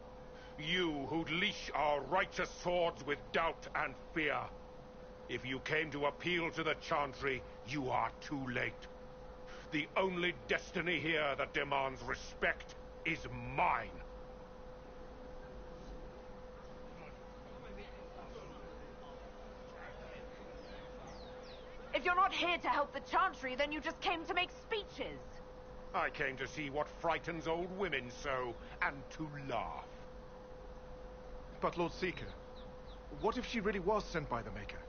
You who'd leash our righteous swords with doubt and fear. If you came to appeal to the Chantry, you are too late. The only destiny here that demands respect is mine. If you're not here to help the Chantry, then you just came to make speeches. I came to see what frightens old women so, and to laugh. But Lord Seeker, what if she really was sent by the Maker?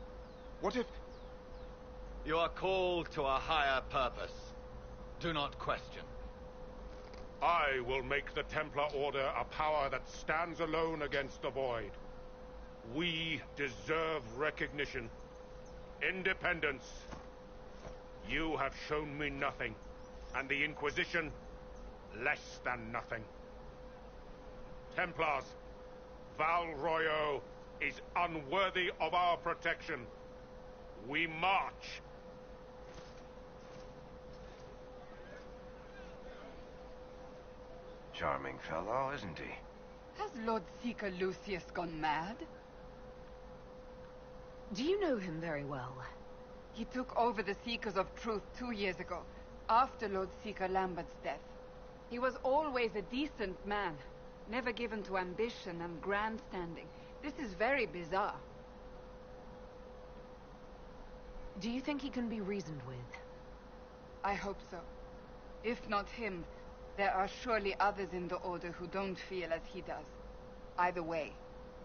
What if... You are called to a higher purpose. Do not question. I will make the Templar Order a power that stands alone against the Void. We deserve recognition. Independence. You have shown me nothing, and the Inquisition, less than nothing. Templars, Val Royeaux is unworthy of our protection. We march. Charming fellow, isn't he? Has Lord Seeker Lucius gone mad? Do you know him very well? He took over the Seekers of Truth 2 years ago, after Lord Seeker Lambert's death. He was always a decent man, never given to ambition and grandstanding. This is very bizarre. Do you think he can be reasoned with? I hope so. If not him, there are surely others in the Order who don't feel as he does. Either way,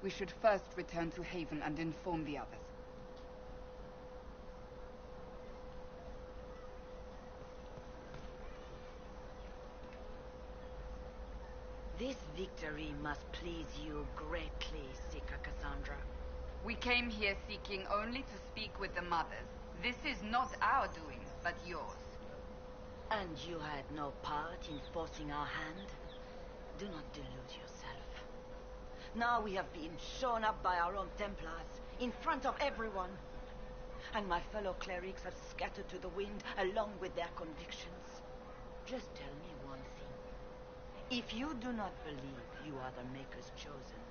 we should first return to Haven and inform the others. This victory must please you greatly, Seeker Cassandra. We came here seeking only to speak with the mothers. This is not our doing, but yours. And you had no part in forcing our hand? Do not delude yourself. Now we have been shown up by our own Templars, in front of everyone. And my fellow clerics have scattered to the wind along with their convictions. Just tell me one thing. If you do not believe you are the Maker's chosen,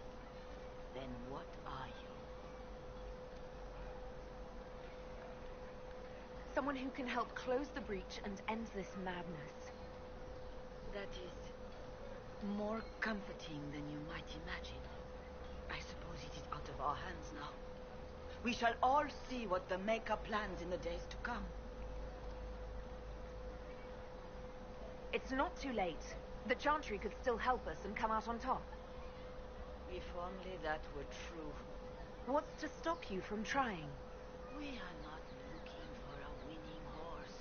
then what are you? Someone who can help close the breach and end this madness. That is more comforting than you might imagine. I suppose it is out of our hands now. We shall all see what the Maker plans in the days to come. It's not too late. The Chantry could still help us and come out on top. If only that were true. What's to stop you from trying? We are not looking for a winning horse.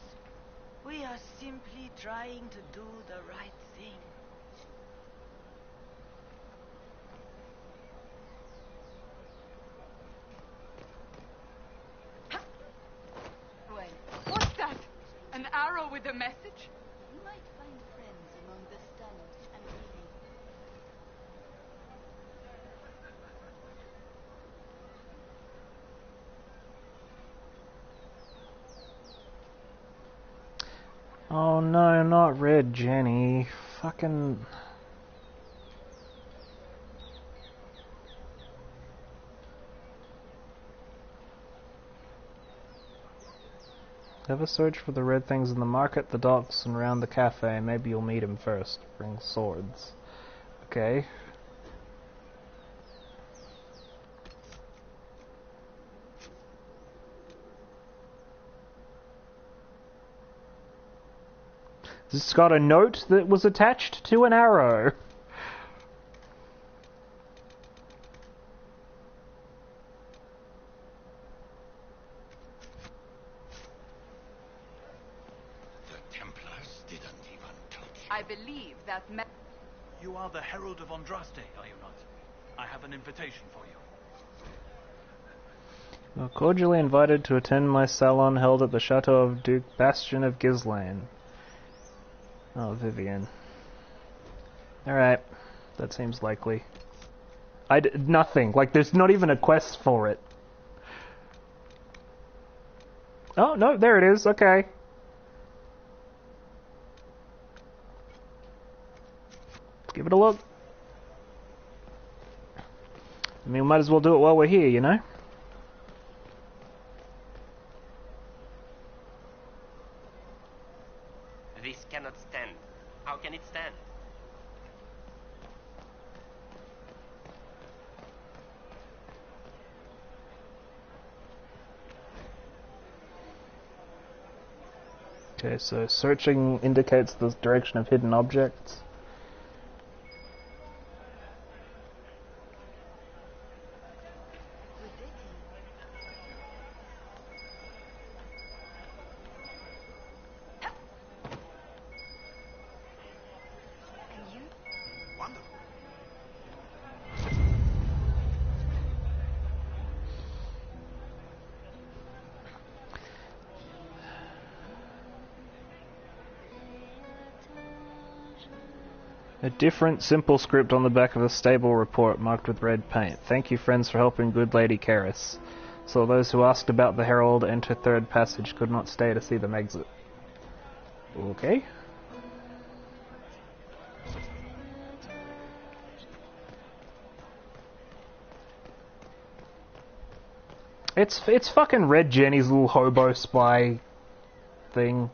We are simply trying to do the right thing. Wait, what's that? An arrow with a message? You might find friends among the stunned and grieving. Oh no, not Red Jenny. Fucking... Ever search for the red things in the market, the docks, and around the cafe? Maybe you'll meet him first. Bring swords. Okay. It's got a note that was attached to an arrow. The Templars didn't even touch. I believe that You are the Herald of Andraste, are you not? I have an invitation for you. You're cordially invited to attend my salon held at the Chateau of Duke Bastion of Ghislaine. Oh, Vivian. Alright. That seems likely. Nothing. Like, there's not even a quest for it. Oh, no, there it is. Okay. Give it a look. I mean, we might as well do it while we're here, you know? This cannot stand. How can it stand? Okay, so searching indicates the direction of hidden objects. A different, simple script on the back of a stable report marked with red paint. Thank you, friends, for helping good Lady Karis. So those who asked about the Herald enter third passage could not stay to see them exit. Okay. It's fucking Red Jenny's little hobo spy thing.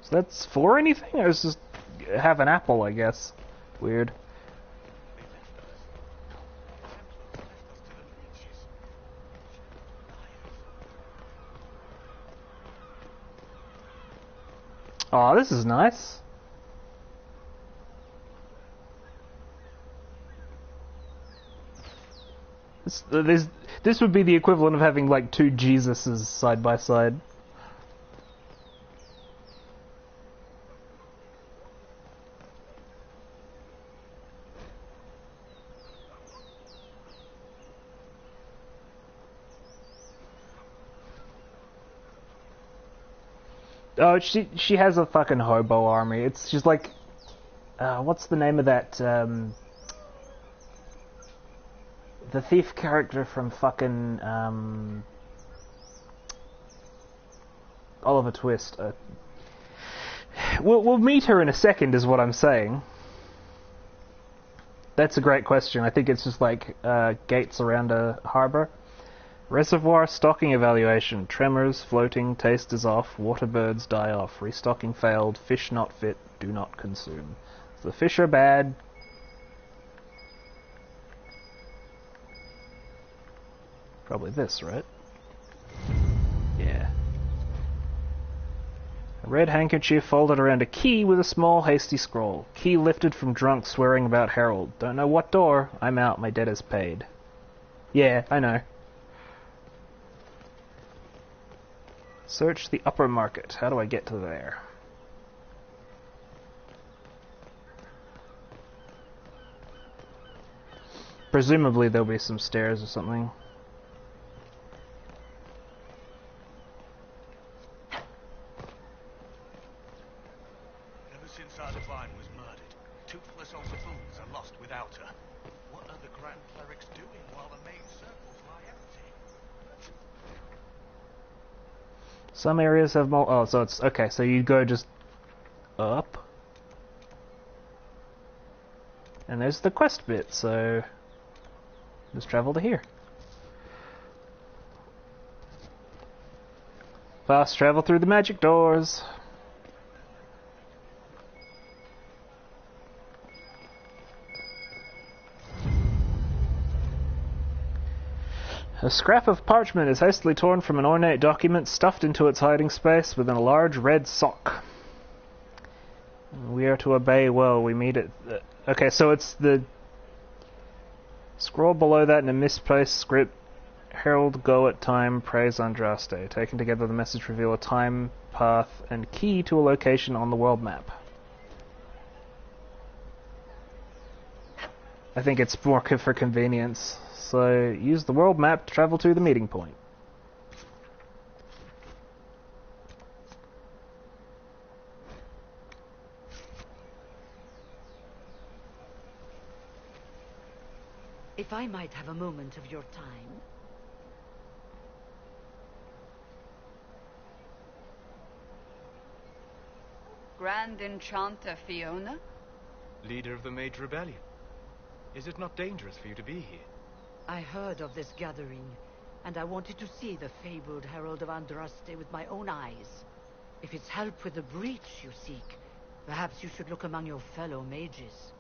So that's for anything? Or is just have an apple, I guess. Weird. Aw, this is nice. This would be the equivalent of having like two Jesuses side by side. Oh, she has a fucking hobo army. It's just like, what's the name of that? The thief character from fucking Oliver Twist. We'll meet her in a second, is what I'm saying. That's a great question. I think it's just like gates around a harbor. Reservoir stocking evaluation. Tremors, floating, taste is off, water birds die off, restocking failed, fish not fit, do not consume. So the fish are bad. Probably this, right? Yeah. A red handkerchief folded around a key with a small hasty scroll. Key lifted from drunk swearing about Harold. Don't know what door. I'm out, my debt is paid. Yeah, I know. Search the upper market. How do I get to there? Presumably there'll be some stairs or something. Ever since our divine was murdered, toothless old buffoons are lost without her. What are the Grand Clerics doing while the main circles lie empty? Some areas have more... Oh, so it's... Okay, so you go just... up. And there's the quest bit, so... just travel to here. Fast travel through the magic doors. A scrap of parchment is hastily torn from an ornate document stuffed into its hiding space within a large red sock. We are to obey well. We meet at... okay, so it's the... Scroll below that in a misplaced script. Herald, go at time, praise Andraste. Taken together, the message reveal a time, path, and key to a location on the world map. I think it's more for convenience. So, use the world map to travel to the meeting point. If I might have a moment of your time... Grand Enchanter Fiona? Leader of the Mage Rebellion. Is it not dangerous for you to be here? I heard of this gathering, and I wanted to see the fabled Herald of Andraste with my own eyes. If it's help with the breach you seek, perhaps you should look among your fellow mages.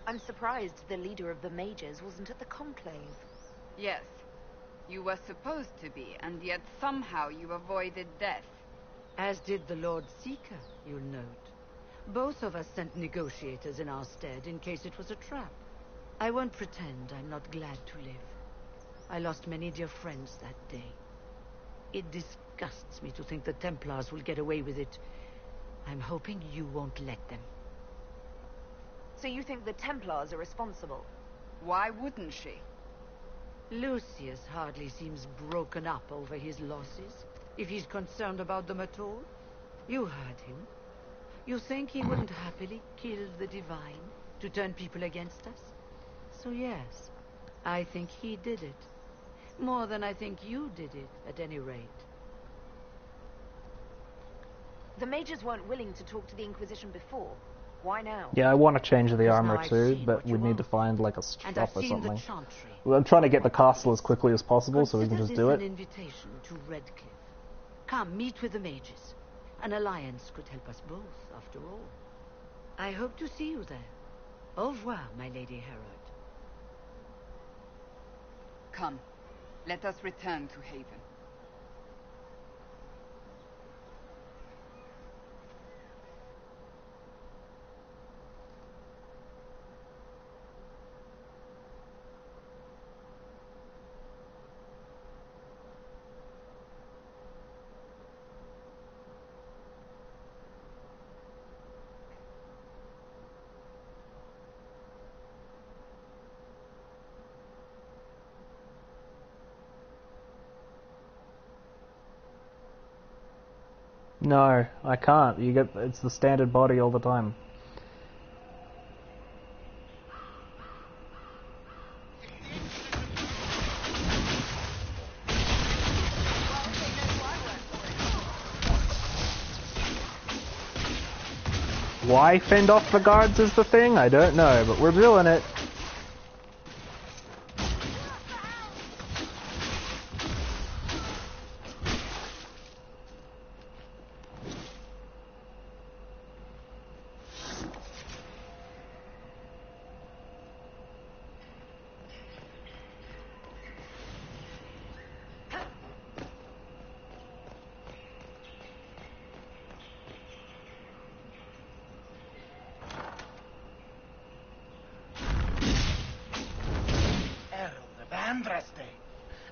I'm surprised the leader of the mages wasn't at the conclave. Yes. You were supposed to be, and yet somehow you avoided death. As did the Lord Seeker, you'll note. Both of us sent negotiators in our stead in case it was a trap. I won't pretend I'm not glad to live. I lost many dear friends that day. It disgusts me to think the Templars will get away with it. I'm hoping you won't let them. So you think the Templars are responsible? Why wouldn't she? Lucius hardly seems broken up over his losses, if he's concerned about them at all. You heard him. You think he wouldn't happily kill the Divine to turn people against us? So yes, I think he did it. More than I think you did it, at any rate. The mages weren't willing to talk to the Inquisition before. Why now? Yeah, I want to change the armor I've too, seen but what we you need to want. find like a And shop I've or seen something. the Chantry. Well, I'm trying to get the castle as quickly as possible so we can Consider just this do an it. invitation to Redcliffe. Come, meet with the mages. An alliance could help us both, after all. I hope to see you there. Au revoir, my Lady Herod. Come, let us return to Haven. No, I can't. It's the standard body all the time. Why fend off the guards is the thing? I don't know, but we're doing it. Andraste,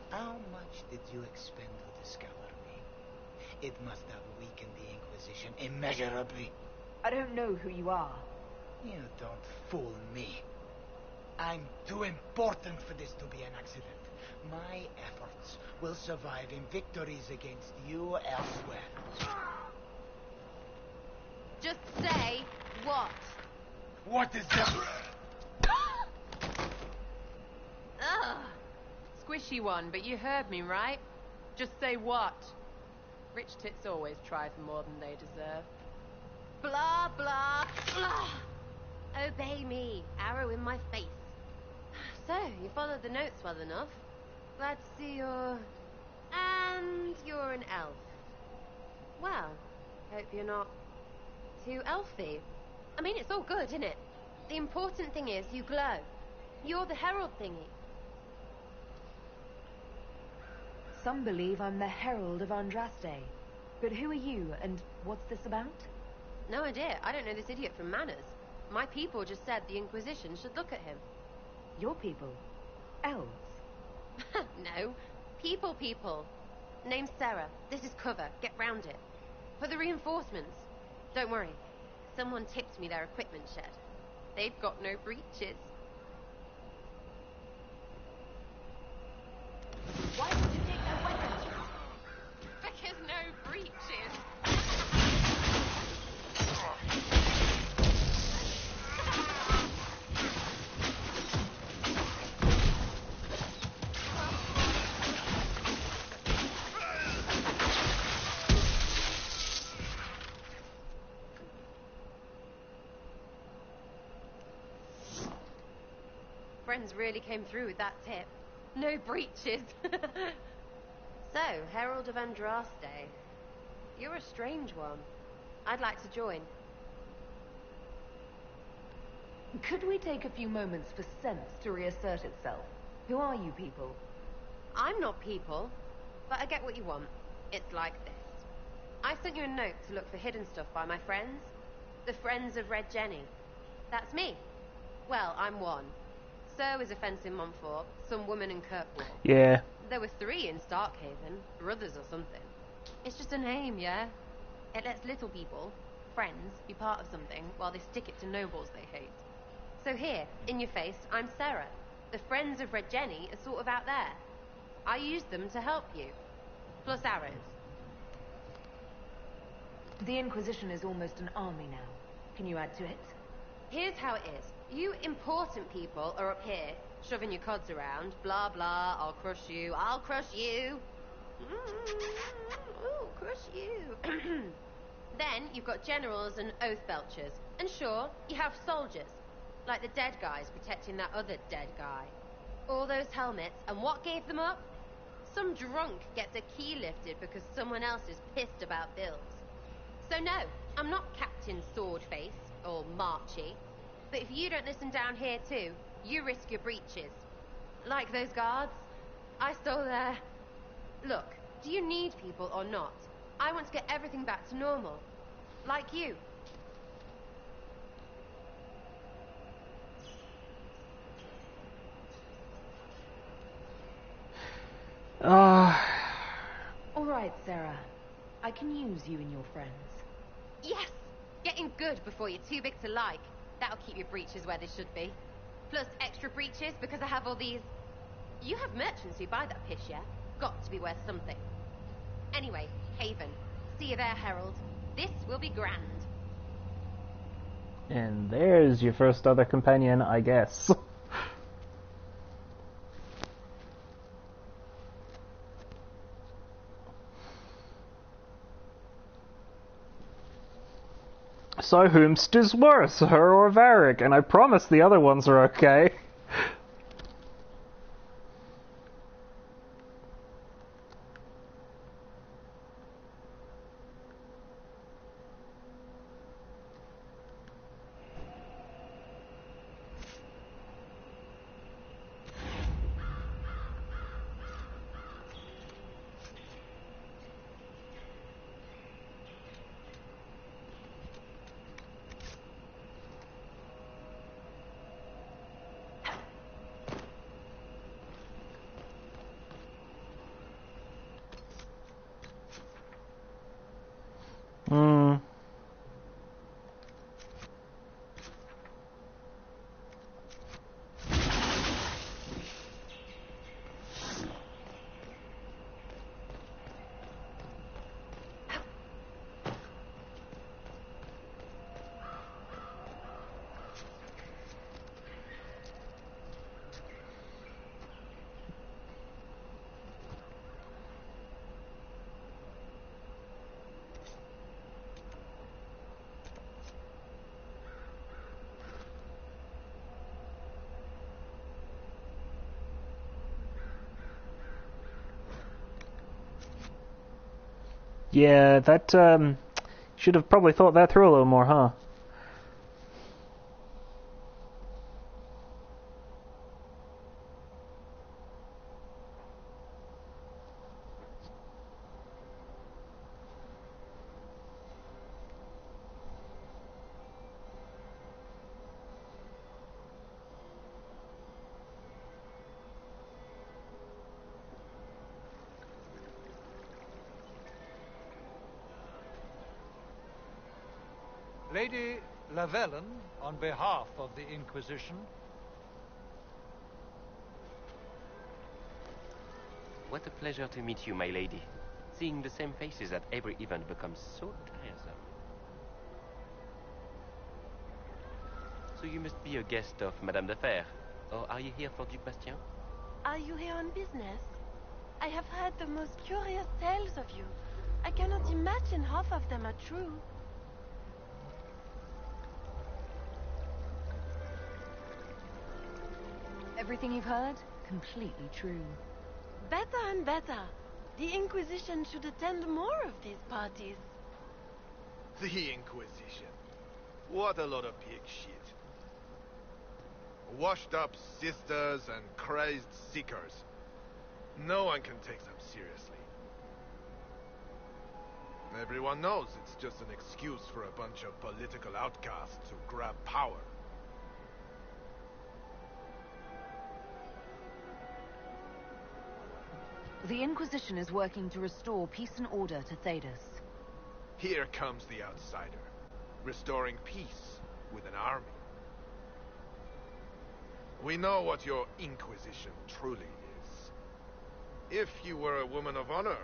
how much did you expend to discover me? It must have weakened the Inquisition immeasurably. I don't know who you are. You don't fool me. I'm too important for this to be an accident. My efforts will survive in victories against you elsewhere. Just say what? What is that? Ugh. Squishy one, but you heard me, right? Just say what? Rich tits always try for more than they deserve. Blah, blah, blah. Obey me. Arrow in my face. So, you followed the notes well enough. Glad to see you're... And you're an elf. Well, hope you're not too elfy. I mean, it's all good, isn't it? The important thing is you glow. You're the herald thingy. Some believe I'm the Herald of Andraste. But who are you, and what's this about? No idea. I don't know this idiot from Manners. My people just said the Inquisition should look at him. Your people? Elves? No. People. Name's Sarah. This is cover. Get round it. For the reinforcements. Don't worry. Someone tipped me their equipment shed. They've got no breaches. Why did you take their weapons? Because no breaches. Friends really came through with that tip. No breaches. So, Herald of Andraste. You're a strange one. I'd like to join. Could we take a few moments for sense to reassert itself? Who are you people? I'm not people, but I get what you want. It's like this. I sent you a note to look for hidden stuff by my friends. The Friends of Red Jenny. That's me. Well, I'm one. So is a fence in Montfort, some woman in Kirkwall. Yeah. There were 3 in Starkhaven, brothers or something. It's just a name, yeah? It lets little people, friends, be part of something while they stick it to nobles they hate. So here, in your face, I'm Sarah. The Friends of Red Jenny are sort of out there. I use them to help you. Plus arrows. The Inquisition is almost an army now. Can you add to it? Here's how it is. You important people are up here, shoving your cods around. Blah, blah, I'll crush you. I'll crush you. Ooh, crush you. Then you've got generals and oath belchers. And sure, you have soldiers. Like the dead guys protecting that other dead guy. All those helmets, and what gave them up? Some drunk gets a key lifted because someone else is pissed about bills. So no, I'm not Captain Swordface, or Marchy. But if you don't listen down here too, you risk your breeches. Like those guards. I stole their... Look, do you need people or not? I want to get everything back to normal. Like you. All right, Sarah. I can use you and your friends. Yes! Getting good before you're too big to like. That'll keep your breeches where they should be. Plus extra breeches because I have all these... You have merchants who buy that piss, yeah? Got to be worth something. Anyway, Haven. See you there, Herald. This will be grand. And there's your first other companion, I guess. So whomst is worse, her or Varric? And I promise the other ones are okay. Yeah, that, should have probably thought that through a little more, huh? Lady Lavellan, on behalf of the Inquisition. What a pleasure to meet you, my lady. Seeing the same faces at every event becomes so tiresome. So you must be a guest of Madame de Fer, or are you here for Duc Bastien? Are you here on business? I have heard the most curious tales of you. I cannot imagine half of them are true. Everything you've heard? Completely true. Better and better. The Inquisition should attend more of these parties. The Inquisition. What a lot of pig shit. Washed up sisters and crazed seekers. No one can take them seriously. Everyone knows it's just an excuse for a bunch of political outcasts to grab power. The Inquisition is working to restore peace and order to Thedas. Here comes the outsider, restoring peace with an army. We know what your Inquisition truly is. If you were a woman of honor,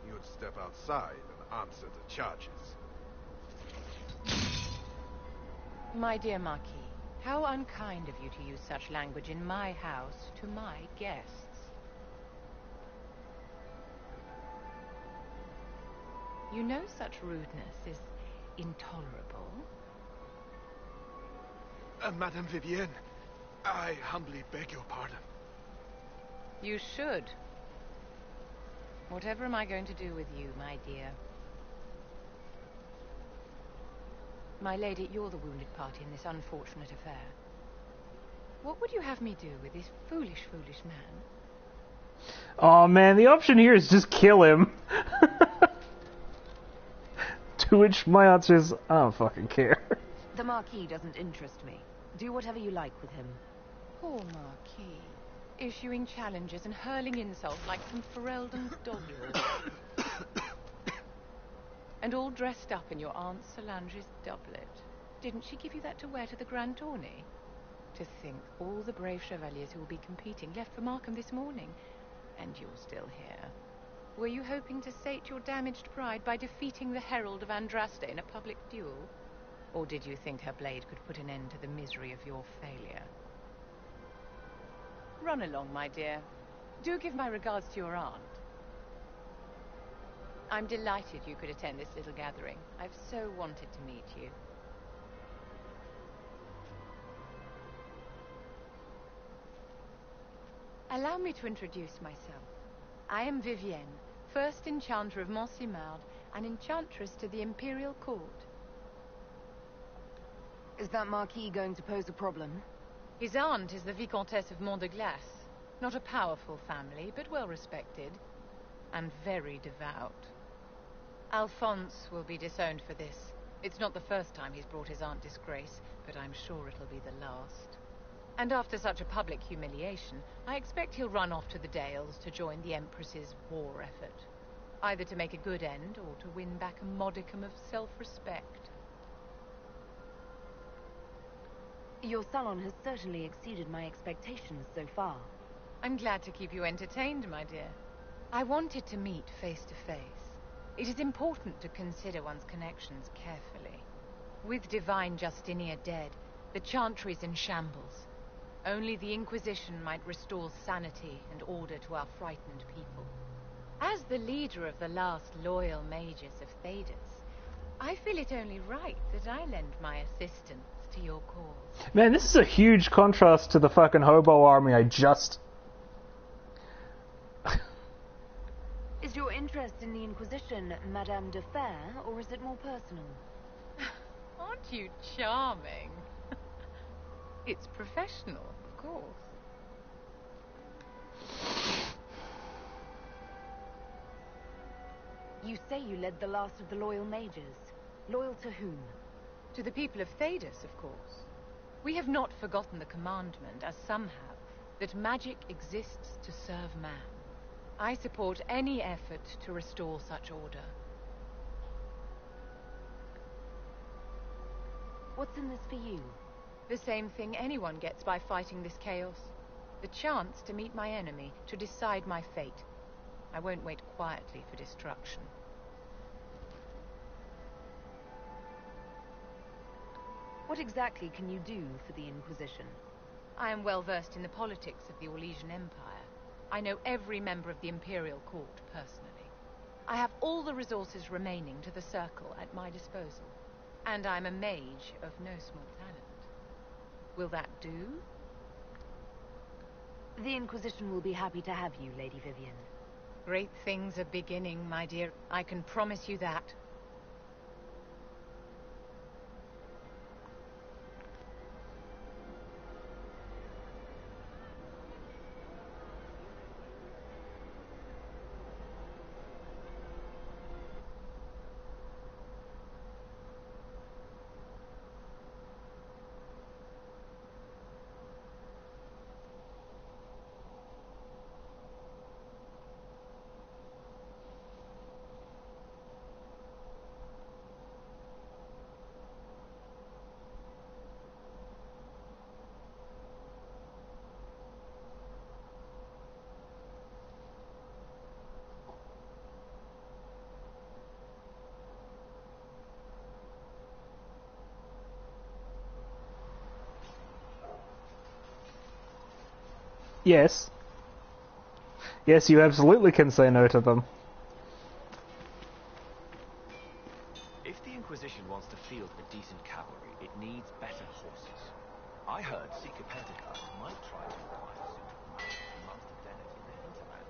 you'd step outside and answer the charges. My dear Marquis, how unkind of you to use such language in my house to my guests. You know such rudeness is intolerable. Madame Vivienne, I humbly beg your pardon. You should. Whatever am I going to do with you, my dear? My lady, you're the wounded party in this unfortunate affair. What would you have me do with this foolish, foolish man? Oh man, the option here is just kill him. To which my answer is, I don't fucking care. The Marquis doesn't interest me. Do whatever you like with him. Poor Marquis. Issuing challenges and hurling insults like some Ferelden's doglord. And all dressed up in your Aunt Solange's doublet. Didn't she give you that to wear to the Grand Tourney? To think all the brave chevaliers who will be competing left for Markham this morning, and you're still here. Were you hoping to sate your damaged pride by defeating the Herald of Andraste in a public duel? Or did you think her blade could put an end to the misery of your failure? Run along, my dear. Do give my regards to your aunt. I'm delighted you could attend this little gathering. I've so wanted to meet you. Allow me to introduce myself. I am Vivienne, first Enchanter of Montsimard and Enchantress to the Imperial Court. Is that Marquis going to pose a problem? His aunt is the Vicomtesse of Mont de Glace. Not a powerful family, but well respected. And very devout. Alphonse will be disowned for this. It's not the first time he's brought his aunt disgrace, but I'm sure it'll be the last. And after such a public humiliation, I expect he'll run off to the Dales to join the Empress's war effort. Either to make a good end, or to win back a modicum of self-respect. Your salon has certainly exceeded my expectations so far. I'm glad to keep you entertained, my dear. I wanted to meet face to face. It is important to consider one's connections carefully. With Divine Justinia dead, the Chantry's in shambles. Only the Inquisition might restore sanity and order to our frightened people. As the leader of the last loyal mages of Thedas, I feel it only right that I lend my assistance to your cause. Man, this is a huge contrast to the fucking hobo army I just... Is your interest in the Inquisition Madame de Fer, or is it more personal? Aren't you charming? It's professional, of course. You say you led the last of the loyal mages. Loyal to whom? To the people of Thedas, of course. We have not forgotten the commandment, as some have, that magic exists to serve man. I support any effort to restore such order. What's in this for you? The same thing anyone gets by fighting this chaos. The chance to meet my enemy, to decide my fate. I won't wait quietly for destruction. What exactly can you do for the Inquisition? I am well versed in the politics of the Orlesian Empire. I know every member of the Imperial Court personally. I have all the resources remaining to the Circle at my disposal. And I'm a mage of no small talent. Will that do? The Inquisition will be happy to have you, Lady Vivian. Great things are beginning, my dear. I can promise you that. Yes. Yes, you absolutely can say no to them. If the Inquisition wants to field a decent cavalry, it needs better horses. I heard Seeker Pentecost might try to acquire a suitable mount from Master Dennett in the hinterland.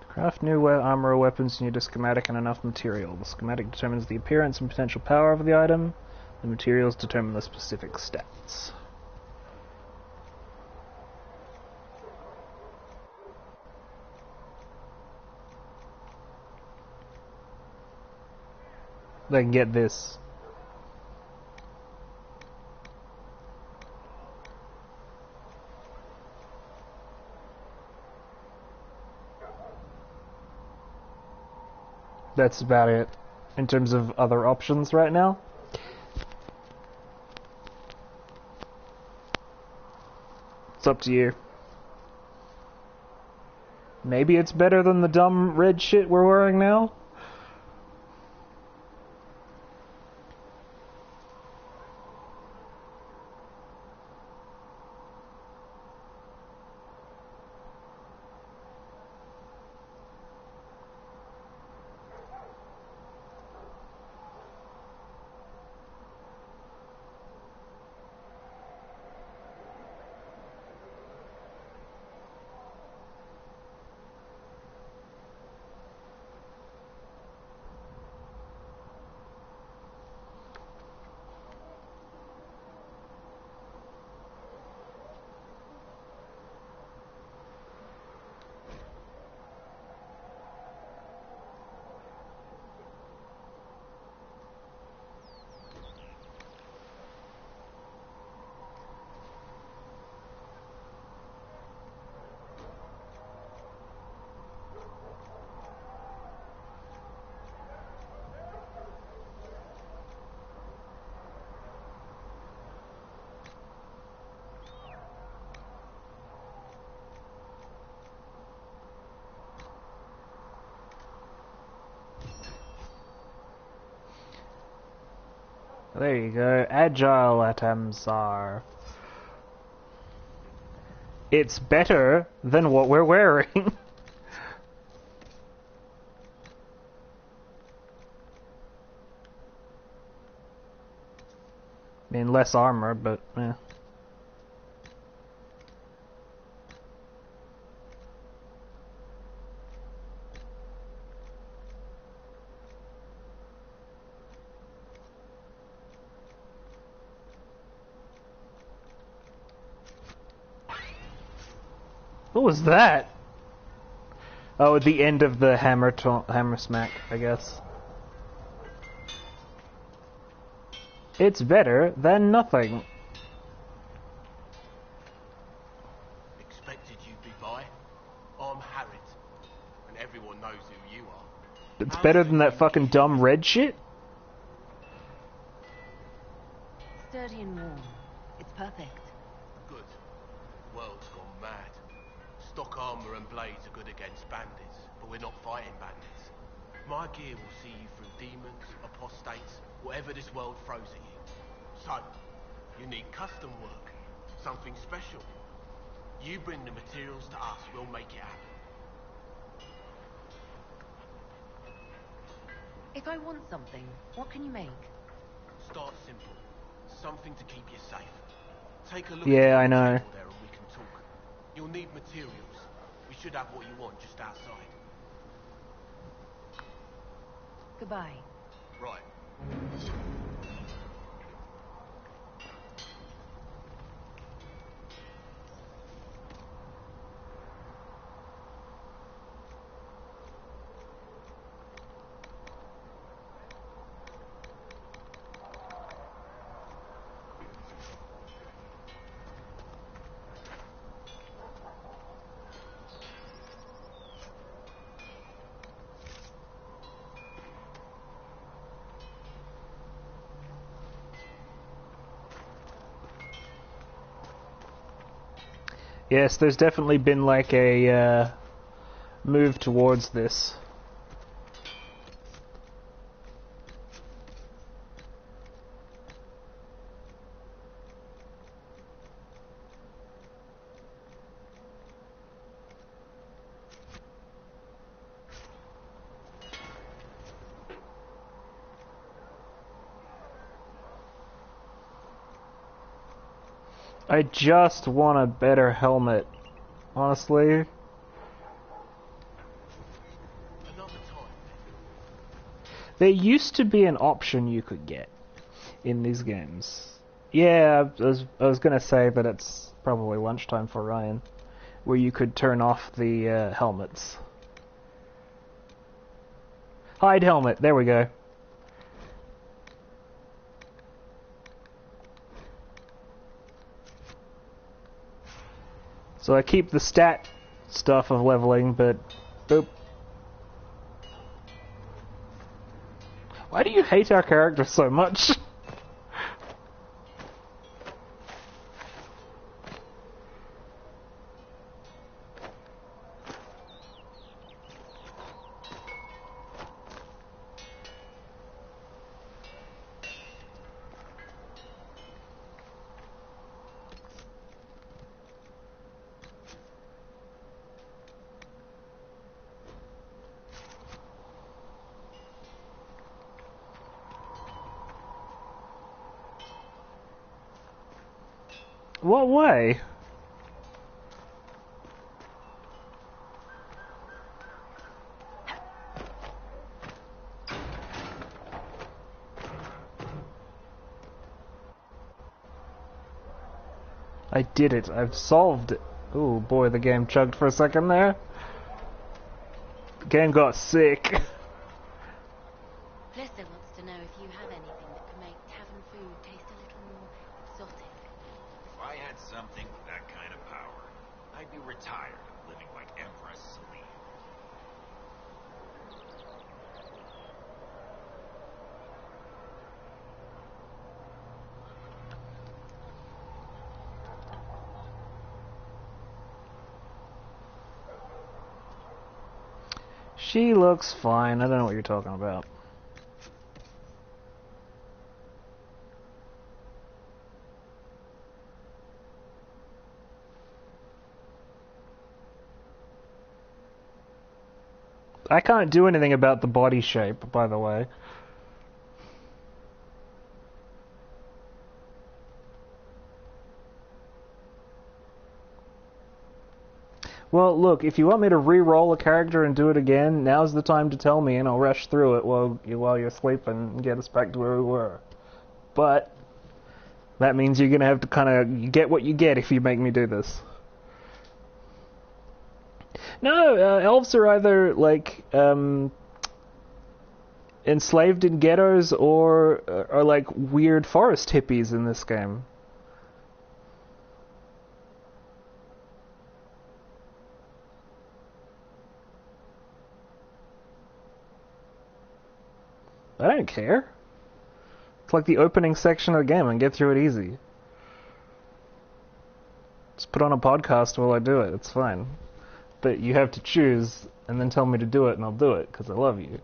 Craft new armor or weapons, you need a schematic and enough material. The schematic determines the appearance and potential power of the item. The materials determine the specific stats. They can get this. That's about it in terms of other options right now. It's up to you. Maybe it's better than the dumb red shit we're wearing now? There you go. Agile atoms are. It's better than what we're wearing. I mean, less armor, but yeah. What was that? Oh, at the end of the hammer smack, I guess. It's better than nothing. Expected you'd be by. I'm Harriet, and everyone knows who you are. It's better than that fucking dumb red shit? Sturdy and warm. It's perfect. Good. The world's gone mad. Stock armor and blades are good against bandits, but we're not fighting bandits. My gear will see you through demons, apostates, whatever this world throws at you. So, you need custom work. Something special. You bring the materials to us, we'll make it happen. If I want something, what can you make? Start simple. Something to keep you safe. Take a look Yeah, at I know. the table there and we can talk. You'll need materials. We should have what you want just outside. Goodbye. Right. Yes, there's definitely been like a move towards this. I just want a better helmet, honestly. There used to be an option you could get in these games. Yeah, I was gonna say that it's probably lunchtime for Ryan, where you could turn off the helmets. Hide helmet, there we go. So I keep the stat stuff of leveling, but boop. Why do you hate our character so much? What way? I did it. I've solved it. Oh boy, the game chugged for a second there. The game got sick. Blister wants to know if you have anything that can make tavern food taste a little more exotic. If I had something with that kind of power, I'd be retired and living like Empress Celine. She looks fine. I don't know what you're talking about. I can't do anything about the body shape, by the way. Well, look, if you want me to re-roll a character and do it again, now's the time to tell me and I'll rush through it while you're sleeping and get us back to where we were. But that means you're going to have to kind of get what you get if you make me do this. No, elves are either, like, enslaved in ghettos or are like weird forest hippies in this game. I don't care. It's like the opening section of the game and get through it easy. Just put on a podcast while I do it, it's fine. But you have to choose and then tell me to do it and I'll do it because I love you.